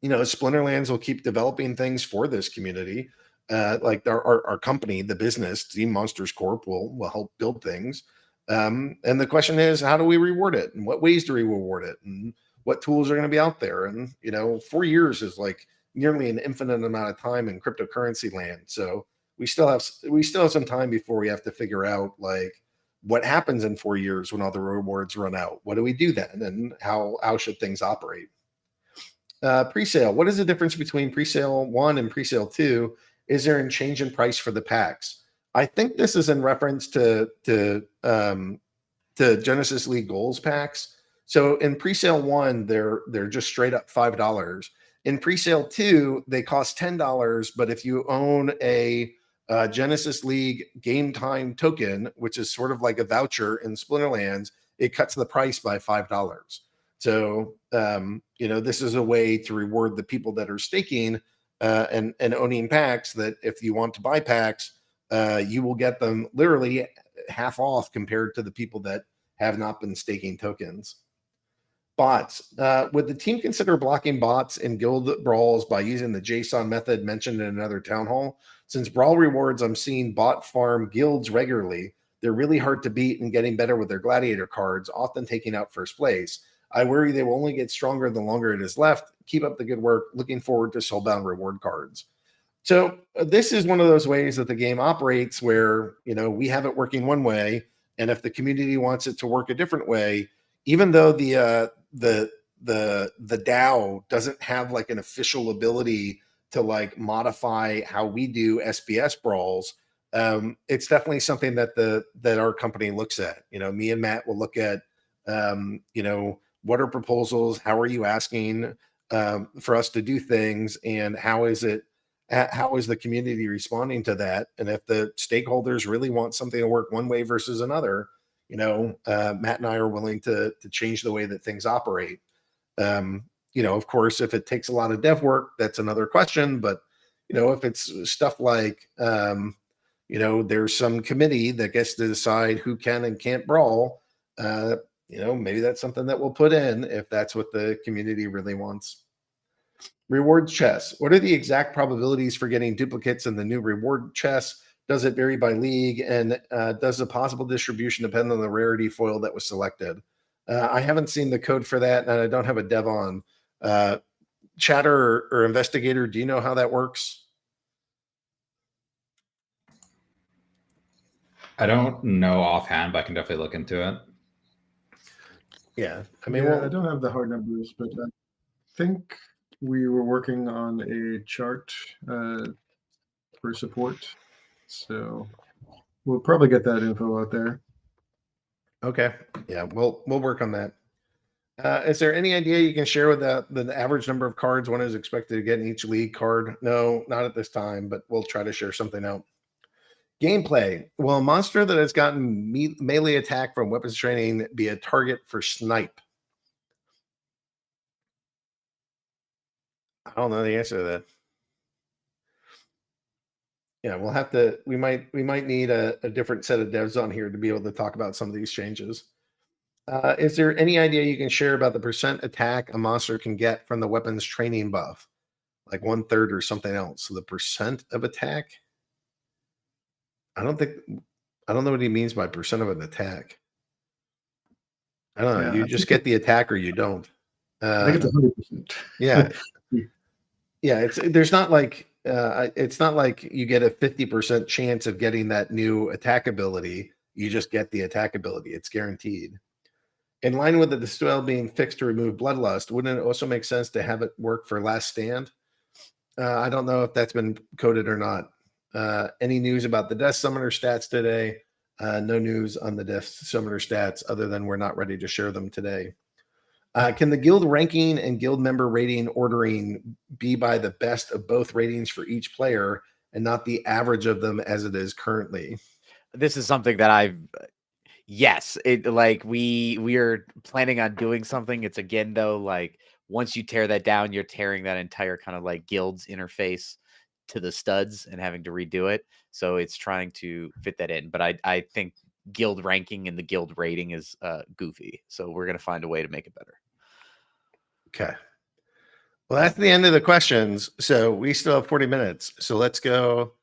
Splinterlands will keep developing things for this community. Like our company, the business, Team Monsters Corp, will help build things. And the question is, how do we reward it? And what ways do we reward it? And what tools are going to be out there? And, 4 years is like nearly an infinite amount of time in cryptocurrency land. So we still have some time before we have to figure out like what happens in 4 years when all the rewards run out. What do we do then? And how should things operate? Presale. What is the difference between presale 1 and presale 2? Is there a change in price for the packs? I think this is in reference to Genesis League Goals packs. So in presale 1, they're just straight up $5. In presale 2, they cost $10, but if you own a Genesis League Game Time token, which is sort of like a voucher in Splinterlands, it cuts the price by $5. So this is a way to reward the people that are staking and owning packs, that if you want to buy packs, you will get them literally half off compared to the people that have not been staking tokens. Bots. Would the team consider blocking bots in guild brawls by using the JSON method mentioned in another town hall? Since brawl rewards, I'm seeing bot farm guilds regularly. They're really hard to beat and getting better with their gladiator cards, often taking out first place. I worry they will only get stronger the longer it is left. Keep up the good work. Looking forward to soulbound reward cards. So this is one of those ways that the game operates where, we have it working one way, and if the community wants it to work a different way, even though the DAO doesn't have like an official ability to like modify how we do SBS brawls, it's definitely something that our company looks at. Me and Matt will look at, what are proposals? How are you asking for us to do things, and how is the community responding to that? And if the stakeholders really want something to work one way versus another, Matt and I are willing to change the way that things operate. Of course, if it takes a lot of dev work, that's another question. But if it's stuff like there's some committee that gets to decide who can and can't brawl, maybe that's something that we'll put in if that's what the community really wants. Rewards chests. What are the exact probabilities for getting duplicates in the new reward chests? Does it vary by league? And does the possible distribution depend on the rarity foil that was selected? I haven't seen the code for that, and I don't have a dev on. Chatter or InvestyGator, do you know how that works? I don't know offhand, but I can definitely look into it. Yeah, I don't have the hard numbers, but I think we were working on a chart for support, so we'll probably get that info out there. Okay, yeah, we'll work on that. Is there any idea you can share with the average number of cards one is expected to get in each league card? No, not at this time, but we'll try to share something out. Gameplay. Will a monster that has gotten melee attack from weapons training be a target for snipe? I don't know the answer to that. Yeah, we'll have to. We might need a different set of devs on here to be able to talk about some of these changes. Is there any idea you can share about the percent attack a monster can get from the weapons training buff, like 1/3 or something else? So the percent of attack. I don't know what he means by percent of an attack. I don't know. Yeah, You just get the attack or you don't. I think it's 100%. Yeah. Yeah. It's not like you get a 50% chance of getting that new attack ability. You just get the attack ability. It's guaranteed. In line with the dispel being fixed to remove bloodlust, wouldn't it also make sense to have it work for last stand? I don't know if that's been coded or not. Any news about the Death Summoner stats today? No news on the Death Summoner stats other than we're not ready to share them today. Can the guild ranking and guild member rating ordering be by the best of both ratings for each player and not the average of them as it is currently? This is something that yes, we are planning on doing something. It's again though, like once you tear that down, you're tearing that entire kind of like guild's interface to the studs and having to redo it. So it's trying to fit that in. But I think guild ranking and the guild rating is goofy. So we're gonna find a way to make it better. Okay. Well, that's the end of the questions. So we still have 40 minutes. So let's go.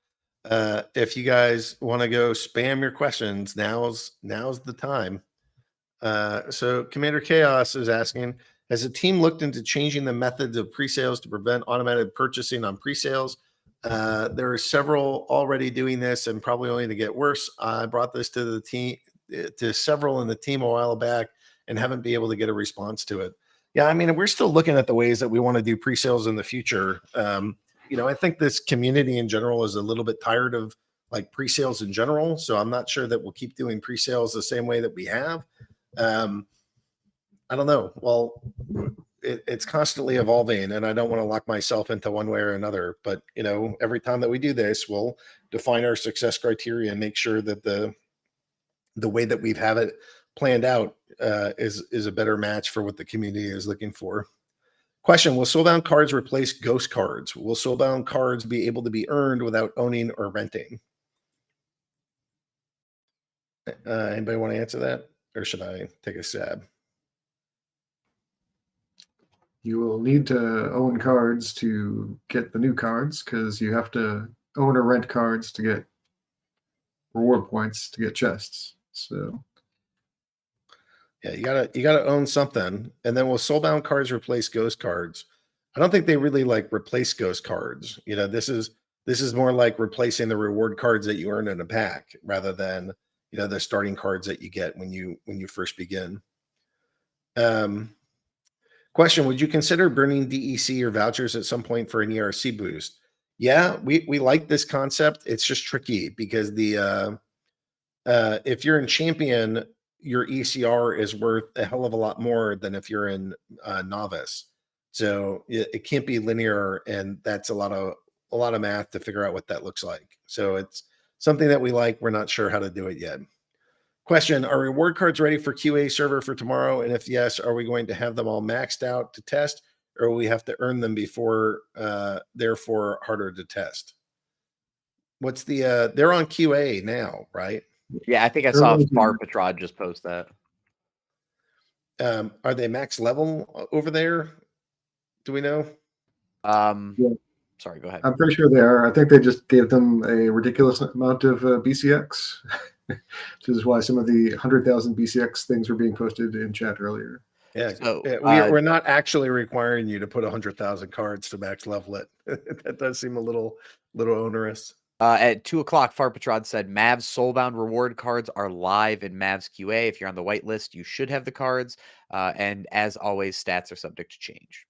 If you guys want to go spam your questions, now's the time. So Commander Chaos is asking, has the team looked into changing the methods of pre-sales to prevent automated purchasing on pre-sales? There are several already doing this and probably only to get worse. I brought this to the team, to several in the team a while back and haven't been able to get a response to it. Yeah, I mean, we're still looking at the ways that we want to do pre-sales in the future. I think this community in general is a little bit tired of like pre-sales in general. So I'm not sure that we'll keep doing pre-sales the same way that we have. I don't know. Well, it's constantly evolving and I don't want to lock myself into one way or another, but every time that we do this, we'll define our success criteria and make sure that the way that we've have it planned out is a better match for what the community is looking for. Question, will soulbound cards replace ghost cards? Will soulbound cards be able to be earned without owning or renting? Anybody want to answer that? Or should I take a stab? You will need to own cards to get the new cards because you have to own or rent cards to get reward points to get chests. So yeah, you gotta own something. And then will soulbound cards replace ghost cards? I don't think they really like replace ghost cards. This is more like replacing the reward cards that you earn in a pack rather than the starting cards that you get when you first begin. Question, would you consider burning DEC or vouchers at some point for an ERC boost? Yeah, we like this concept. It's just tricky because the if you're in champion, your ECR is worth a hell of a lot more than if you're in novice. So it can't be linear, and that's a lot of math to figure out what that looks like. So it's something that we like. We're not sure how to do it yet. Question: are reward cards ready for QA server for tomorrow? And if yes, are we going to have them all maxed out to test, or will we have to earn them before, therefore harder to test? What's the they're on QA now, right? Yeah, I think I They're saw only Bar Petrod just post that. Are they max level over there? Do we know? Yeah. Sorry, go ahead. I'm pretty sure they are. I think they just gave them a ridiculous amount of BCX, which is why some of the 100,000 BCX things were being posted in chat earlier. Yeah, So, we're not actually requiring you to put 100,000 cards to max level it. That does seem a little onerous. At 2 o'clock, Far Petrod said Mavs Soulbound reward cards are live in Mavs QA. If you're on the whitelist, you should have the cards. And as always, stats are subject to change.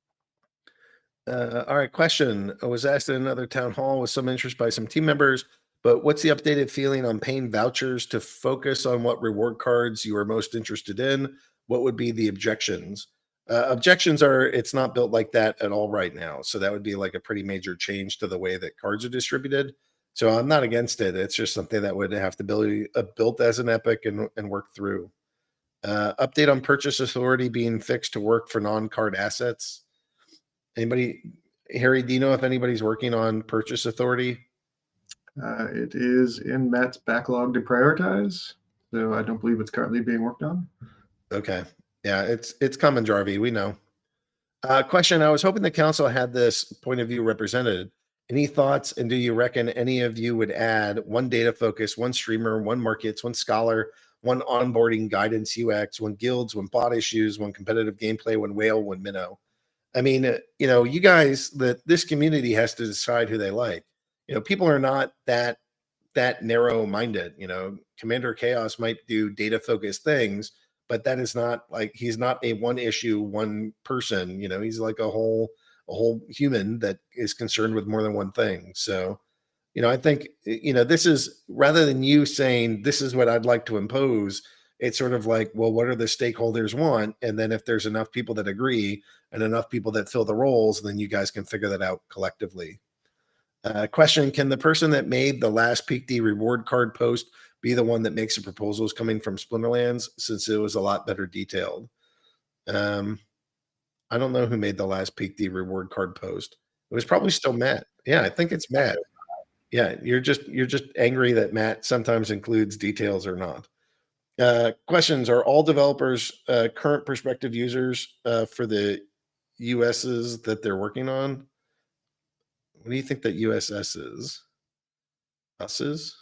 All right, question. I was asked in another town hall with some interest by some team members, but what's the updated feeling on paying vouchers to focus on what reward cards you are most interested in? What would be the objections? Objections are it's not built like that at all right now. So that would be like a pretty major change to the way that cards are distributed. So I'm not against it. It's just something that would have to be built as an epic and work through. Update on purchase authority being fixed to work for non-card assets. Anybody, Harry, do you know if anybody's working on purchase authority? It is in Matt's backlog to prioritize, so I don't believe it's currently being worked on. Okay. Yeah, it's coming, Jarvie. We know. Question: I was hoping the council had this point of view represented. Any thoughts? And do you reckon any of you would add one data focus, one streamer, one markets, one scholar, one onboarding guidance UX, one guilds, one bot issues, one competitive gameplay, one whale, one minnow? I mean, you guys, this community has to decide who they like. People are not that narrow-minded. Commander Chaos might do data-focused things, but that is not like he's not a one issue, one person. He's like a whole human that is concerned with more than one thing. So, I think this is rather than you saying this is what I'd like to impose. It's sort of like, well, what do the stakeholders want? And then if there's enough people that agree and enough people that fill the roles, then you guys can figure that out collectively. Question: can the person that made the last Peak D reward card post be the one that makes the proposals coming from Splinterlands, since it was a lot better detailed? I don't know who made the last Peak D reward card post. It was probably still Matt. Yeah, I think it's Matt. Yeah, you're just angry that Matt sometimes includes details or not. Questions: are all developers current prospective users for the USs that they're working on? What do you think that USS is? Us's?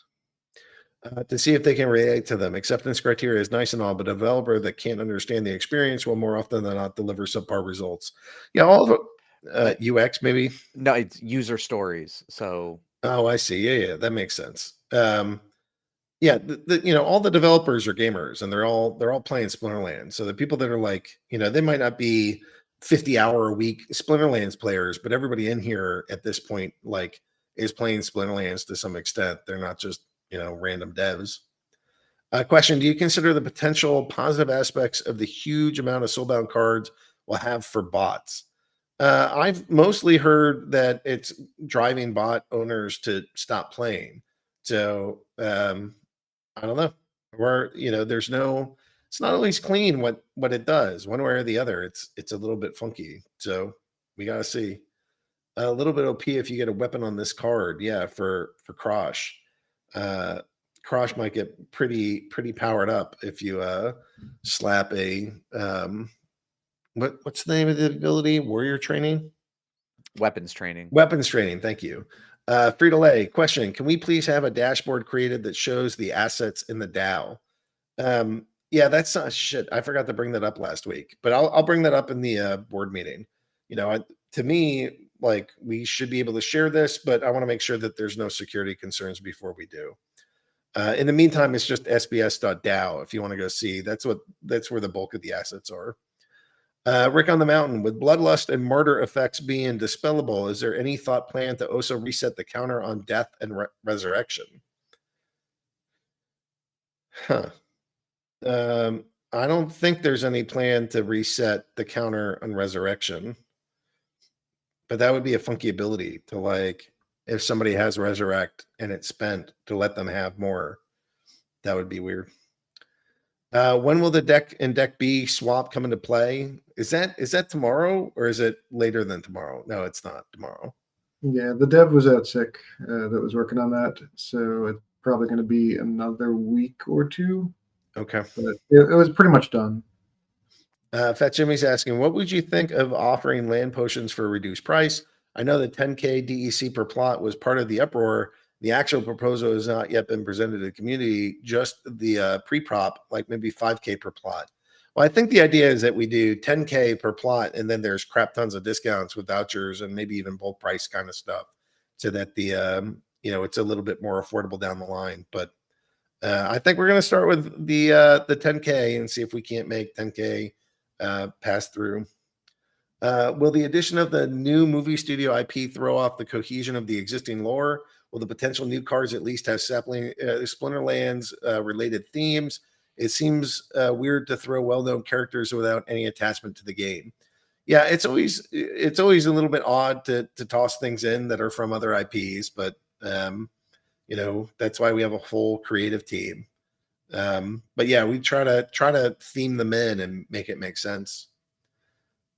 To see if they can relate to them. Acceptance criteria is nice and all, but a developer that can't understand the experience will more often than not deliver subpar results. Yeah, all of it. UX maybe? No, it's user stories. So. Oh, I see. Yeah, that makes sense. Yeah, all the developers are gamers, and they're all playing Splinterlands. So the people that are like, they might not be 50-hour-a-week Splinterlands players, but everybody in here at this point is playing Splinterlands to some extent. They're not just random devs. Question: do you consider the potential positive aspects of the huge amount of soulbound cards will have for bots? I've mostly heard that it's driving bot owners to stop playing. So I don't know. There's no. It's not always clean what it does one way or the other. It's a little bit funky. So we gotta see. A little bit OP if you get a weapon on this card. Yeah, for Krosh. Krosh might get pretty powered up if you slap a what's the name of the ability? Warrior training? Weapons training. Weapons training. Thank you. Free-to-lay question: can we please have a dashboard created that shows the assets in the DAO? Yeah, that's shit. I forgot to bring that up last week, but I'll bring that up in the board meeting. To me, we should be able to share this, but I want to make sure that there's no security concerns before we do. In the meantime, it's just sbs.dao if you want to go see. That's where the bulk of the assets are. Rick on the Mountain, with Bloodlust and Martyr effects being dispellable, is there any thought plan to also reset the counter on death and resurrection? Huh. I don't think there's any plan to reset the counter on resurrection, but that would be a funky ability to, like, if somebody has resurrect and it's spent, to let them have more. That would be weird. When will the deck and deck B swap come into play? Is that tomorrow, or is it later than tomorrow? No, it's not tomorrow. Yeah, the dev was out sick that was working on that, so it's probably going to be another week or two. Okay. But it was pretty much done. Fat Jimmy's asking, what would you think of offering land potions for a reduced price? I know that 10K DEC per plot was part of the uproar. The actual proposal has not yet been presented to the community, just the pre-prop, like maybe 5K per plot. Well, I think the idea is that we do 10K per plot, and then there's crap tons of discounts with vouchers and maybe even bulk price kind of stuff, so that the it's a little bit more affordable down the line. But I think we're going to start with the 10K and see if we can't make 10K pass through. Will the addition of the new movie studio IP throw off the cohesion of the existing lore? Will the potential new cards at least have Splinterlands related themes? It seems weird to throw well-known characters without any attachment to the game. Yeah, it's always a little bit odd to toss things in that are from other IPs, but that's why we have a full creative team. But yeah, we try to theme them in and make it make sense.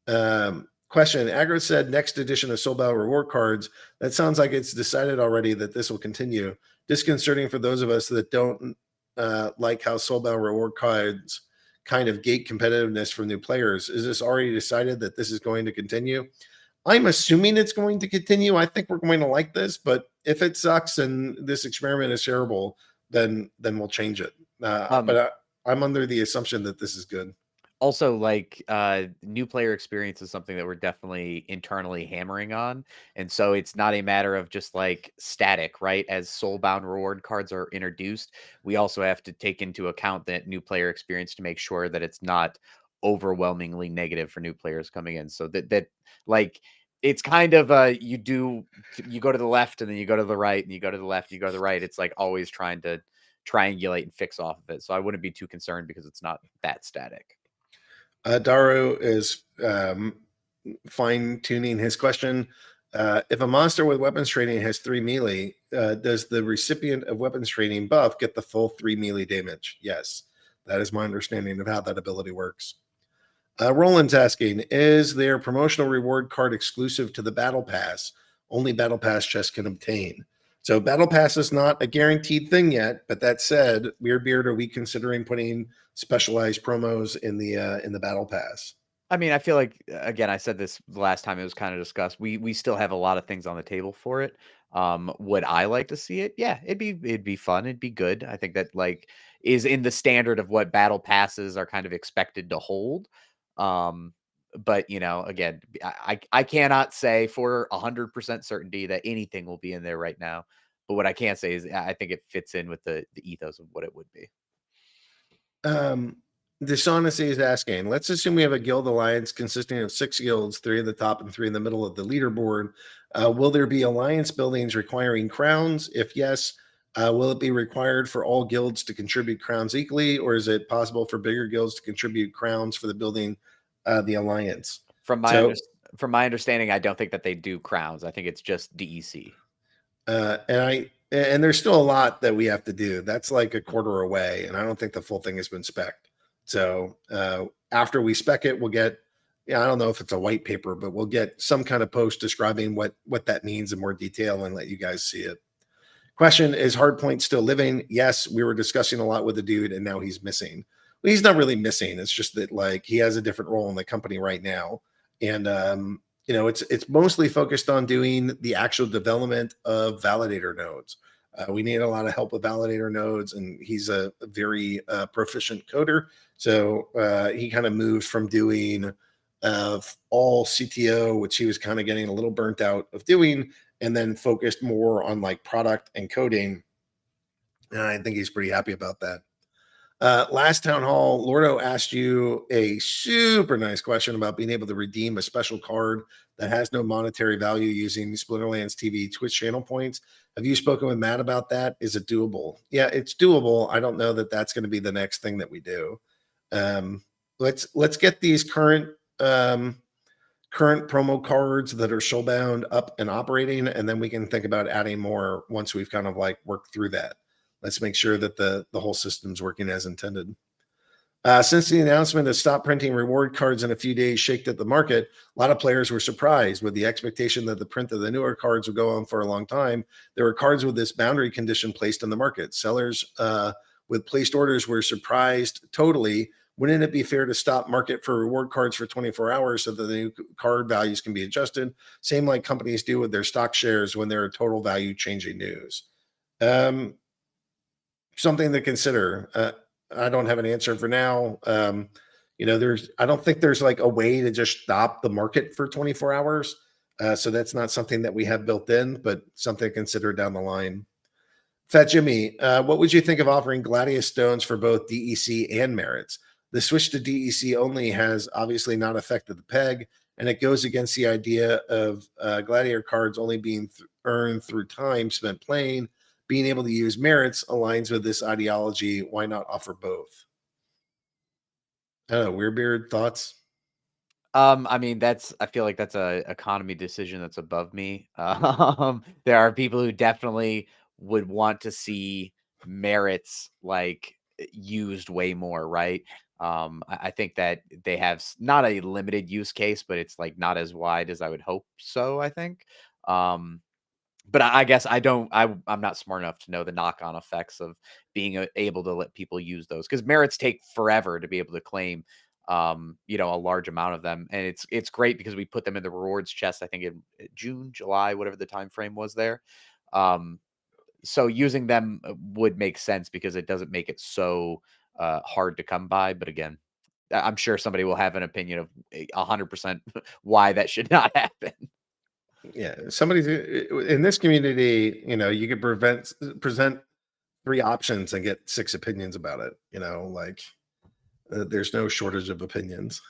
Question: Aggroed said next edition of Soul Battle reward cards. That sounds like it's decided already that this will continue. Disconcerting for those of us that don't like how Soul Battle reward cards kind of gate competitiveness from new players. Is this already decided that this is going to continue? I'm assuming it's going to continue. I think we're going to like this, but if it sucks and this experiment is terrible, then we'll change it. But I'm under the assumption that this is good. Also, like, new player experience is something that we're definitely internally hammering on. And so it's not a matter of just like static, right? As soulbound reward cards are introduced, we also have to take into account that new player experience to make sure that it's not overwhelmingly negative for new players coming in. So that like, it's kind of you go to the left and then you go to the right and you go to the left, you go to the right. It's like always trying to triangulate and fix off of it. So I wouldn't be too concerned because it's not that static. Daru is fine-tuning his question. If a monster with weapons training has 3 melee, does the recipient of weapons training buff get the full 3 melee damage? Yes, that is my understanding of how that ability works. Roland's asking, is there promotional reward card exclusive to the Battle Pass? Only Battle Pass chests can obtain. So Battle Pass is not a guaranteed thing yet, but that said, Weirdbeard, are we considering putting specialized promos in the Battle Pass? I mean, I feel like, again, I said this the last time it was kind of discussed. We still have a lot of things on the table for it. Would I like to see it? Yeah, it'd be fun. It'd be good. I think that like is in the standard of what Battle Passes are kind of expected to hold. But again, I cannot say for 100% certainty that anything will be in there right now. But what I can say is I think it fits in with the ethos of what it would be. Dishonesty is asking, let's assume we have a guild alliance consisting of 6 guilds, 3 at the top and 3 in the middle of the leaderboard. Will there be alliance buildings requiring crowns? If yes, will it be required for all guilds to contribute crowns equally, or is it possible for bigger guilds to contribute crowns for the building the alliance? From my understanding, I don't think that they do crowns. I think it's just DEC. And there's still a lot that we have to do. That's like a quarter away, and I don't think the full thing has been spec'd. So after we spec it, we'll get, I don't know if it's a white paper, but we'll get some kind of post describing what that means in more detail and let you guys see it. Question: is Hardpoint still living? Yes, we were discussing a lot with the dude, and now he's missing. Well, he's not really missing. It's just that like he has a different role in the company right now, and it's mostly focused on doing the actual development of validator nodes. We need a lot of help with validator nodes, and he's a very proficient coder. So he kind of moved from doing all CTO, which he was kind of getting a little burnt out of doing, and then focused more on like product and coding. And I think he's pretty happy about that. Last town hall, Lordo asked you a super nice question about being able to redeem a special card that has no monetary value using Splinterlands TV Twitch channel points. Have you spoken with Matt about that? Is it doable? Yeah, it's doable. I don't know that that's going to be the next thing that we do. Let's get these current promo cards that are soulbound up and operating, and then we can think about adding more once we've kind of like worked through that. Let's make sure that the whole system's working as intended. Since the announcement of stop printing reward cards in a few days shaked at the market, a lot of players were surprised with the expectation that the print of the newer cards would go on for a long time. There were cards with this boundary condition placed in the market. Sellers with placed orders were surprised totally. Wouldn't it be fair to stop market for reward cards for 24 hours so that the new card values can be adjusted? Same like companies do with their stock shares when there are total value changing news. Something to consider. I don't have an answer for now. I don't think there's like a way to just stop the market for 24 hours. So that's not something that we have built in, but something to consider down the line. Fat Jimmy, what would you think of offering Gladius stones for both DEC and merits? The switch to DEC only has obviously not affected the peg, and it goes against the idea of Gladiator cards only being earned through time spent playing. Being able to use merits aligns with this ideology. Why not offer both? I don't know. Weirdbeard, thoughts? I mean, I feel like that's a economy decision that's above me. There are people who definitely would want to see merits like used way more, right? I think that they have not a limited use case, but it's like not as wide as I would hope so, I think. But I guess I'm not smart enough to know the knock-on effects of being able to let people use those, because merits take forever to be able to claim, a large amount of them. And it's great because we put them in the rewards chest, I think in June, July, whatever the time frame was there. So using them would make sense because it doesn't make it so hard to come by. But again, I'm sure somebody will have an opinion of 100% why that should not happen. Yeah, somebody's in this community, you could present 3 options and get 6 opinions about it. There's no shortage of opinions.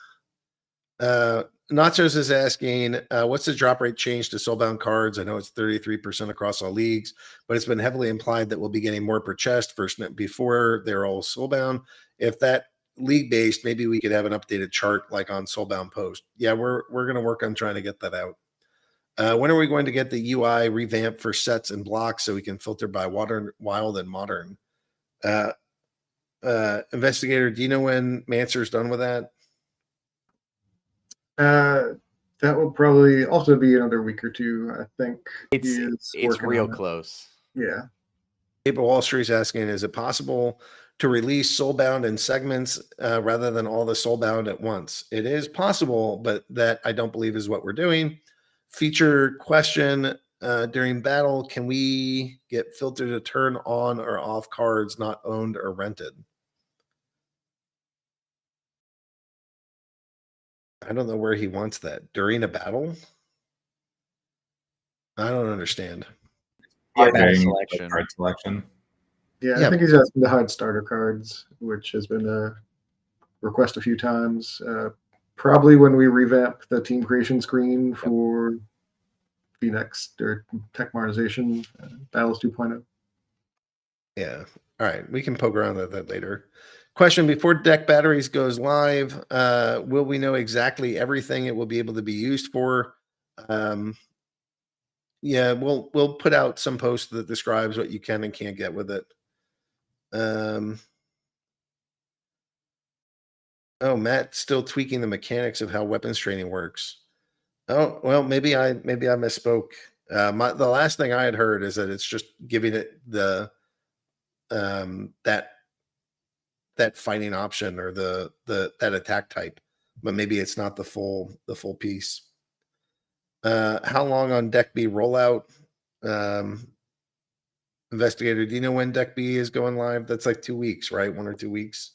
Nachos is asking, what's the drop rate change to soulbound cards? I know it's 33% across all leagues, but it's been heavily implied that we'll be getting more per chest before they're all soulbound. If that league based, maybe we could have an updated chart like on Soulbound Post. Yeah, we're going to work on trying to get that out. When are we going to get the UI revamped for sets and blocks so we can filter by wild and modern? InvestyGator, do you know when Mancer's done with that? That will probably also be another week or two, I think. It's real close. Yeah. Paper Wall Street's asking, is it possible to release Soulbound in segments rather than all the Soulbound at once? It is possible, but that I don't believe is what we're doing. Feature question, during battle, can we get filter to turn on or off cards not owned or rented? I don't know where he wants that. During a battle? I don't understand. Yeah, Card selection. Yeah, I think he's asking to hide starter cards, which has been a request a few times. Probably when we revamp the team creation screen for the next or tech modernization, Battles 2.0. Yeah. All right. We can poke around at that later. Question, before deck batteries goes live, will we know exactly everything it will be able to be used for? Yeah, we'll put out some post that describes what you can and can't get with it. Oh, Matt's still tweaking the mechanics of how weapons training works. Oh, well, maybe I misspoke. The last thing I had heard is that it's just giving it the that fighting option or that attack type, but maybe it's not the full piece. How long on Deck B rollout? InvestyGator, do you know when Deck B is going live? That's like 2 weeks, right? 1 or 2 weeks.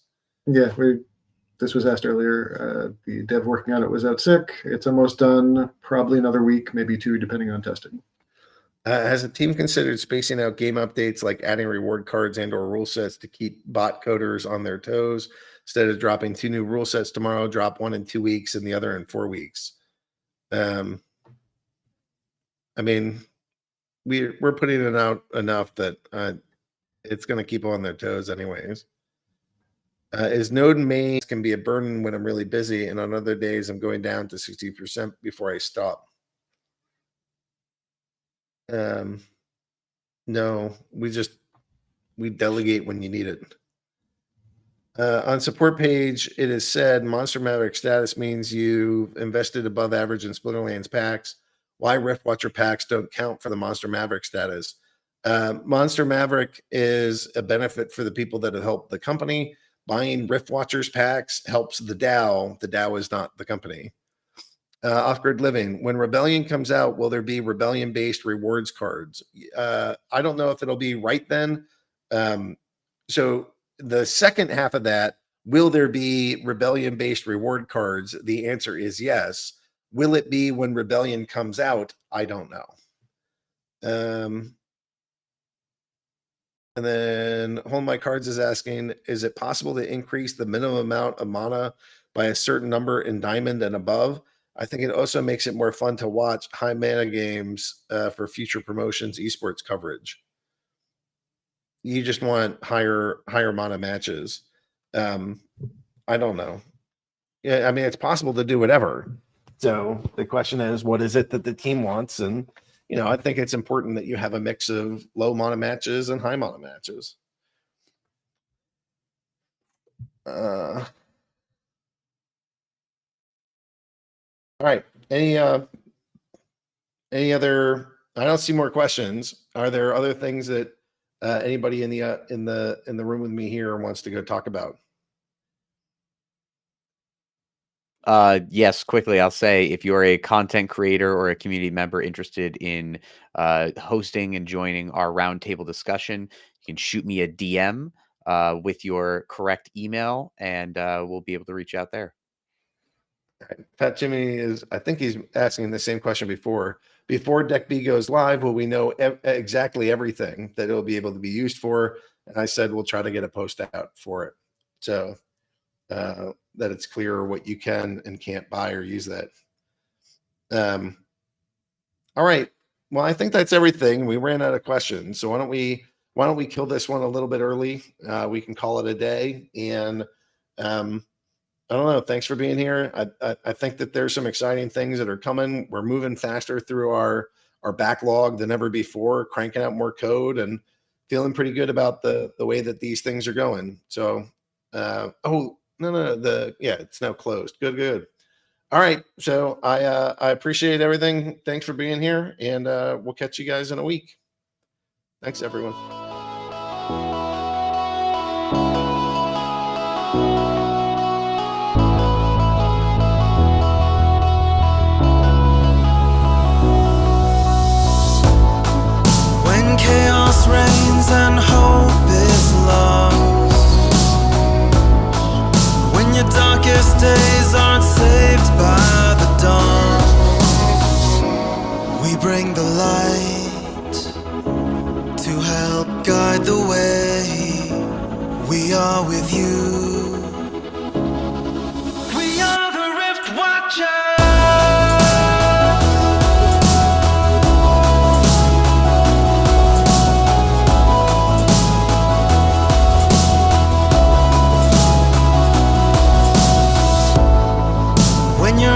Yeah, this was asked earlier. The dev working on it was out sick. It's almost done. Probably another week, maybe 2, depending on testing. Has the team considered spacing out game updates like adding reward cards and or rule sets to keep bot coders on their toes? Instead of dropping 2 new rule sets tomorrow, drop one in 2 weeks and the other in 4 weeks. I mean, we're putting it out enough that it's going to keep on their toes anyways. Is node main can be a burden when I'm really busy, and on other days I'm going down to 60% before I stop. No, we delegate when you need it. On support page, it is said Monster Maverick status means you've invested above average in Splinterlands packs. Why Rift Watcher packs don't count for the Monster Maverick status? Monster Maverick is a benefit for the people that have helped the company. Buying Rift Watchers packs helps the DAO. The DAO is not the company. Off-grid living. When Rebellion comes out, will there be Rebellion-based rewards cards? I don't know if it'll be right then. So the second half of that, will there be Rebellion-based reward cards? The answer is yes. Will it be when Rebellion comes out? I don't know. And then Hold My Cards is asking, is it possible to increase the minimum amount of mana by a certain number in Diamond and above? I think it also makes it more fun to watch high mana games for future promotions, esports coverage. You just want higher mana matches. I don't know. Yeah, I mean, it's possible to do whatever. So the question is, what is it that the team wants? And, you know, I think it's important that you have a mix of low mana matches and high mana matches. All right. Any other? I don't see more questions. Are there other things that anybody in the room with me here wants to go talk about? Yes, quickly, I'll say if you're a content creator or a community member interested in hosting and joining our roundtable discussion, you can shoot me a DM with your correct email, and we'll be able to reach out there. Pat Jimmy is, I think he's asking the same question before. Before Deck B goes live, will we know exactly everything that it'll be able to be used for? And I said we'll try to get a post out for it, so that it's clear what you can and can't buy or use that. All right. Well, I think that's everything. We ran out of questions, so why don't we kill this one a little bit early? We can call it a day, and I don't know. Thanks for being here. I think that there's some exciting things that are coming. We're moving faster through our backlog than ever before, cranking out more code and feeling pretty good about the way that these things are going. So, oh, no, it's now closed. Good. All right. So I appreciate everything. Thanks for being here, and we'll catch you guys in a week. Thanks, everyone. Chaos reigns and hope is lost. When your darkest days aren't saved by the dawn, we bring the light to help guide the way. We are with you.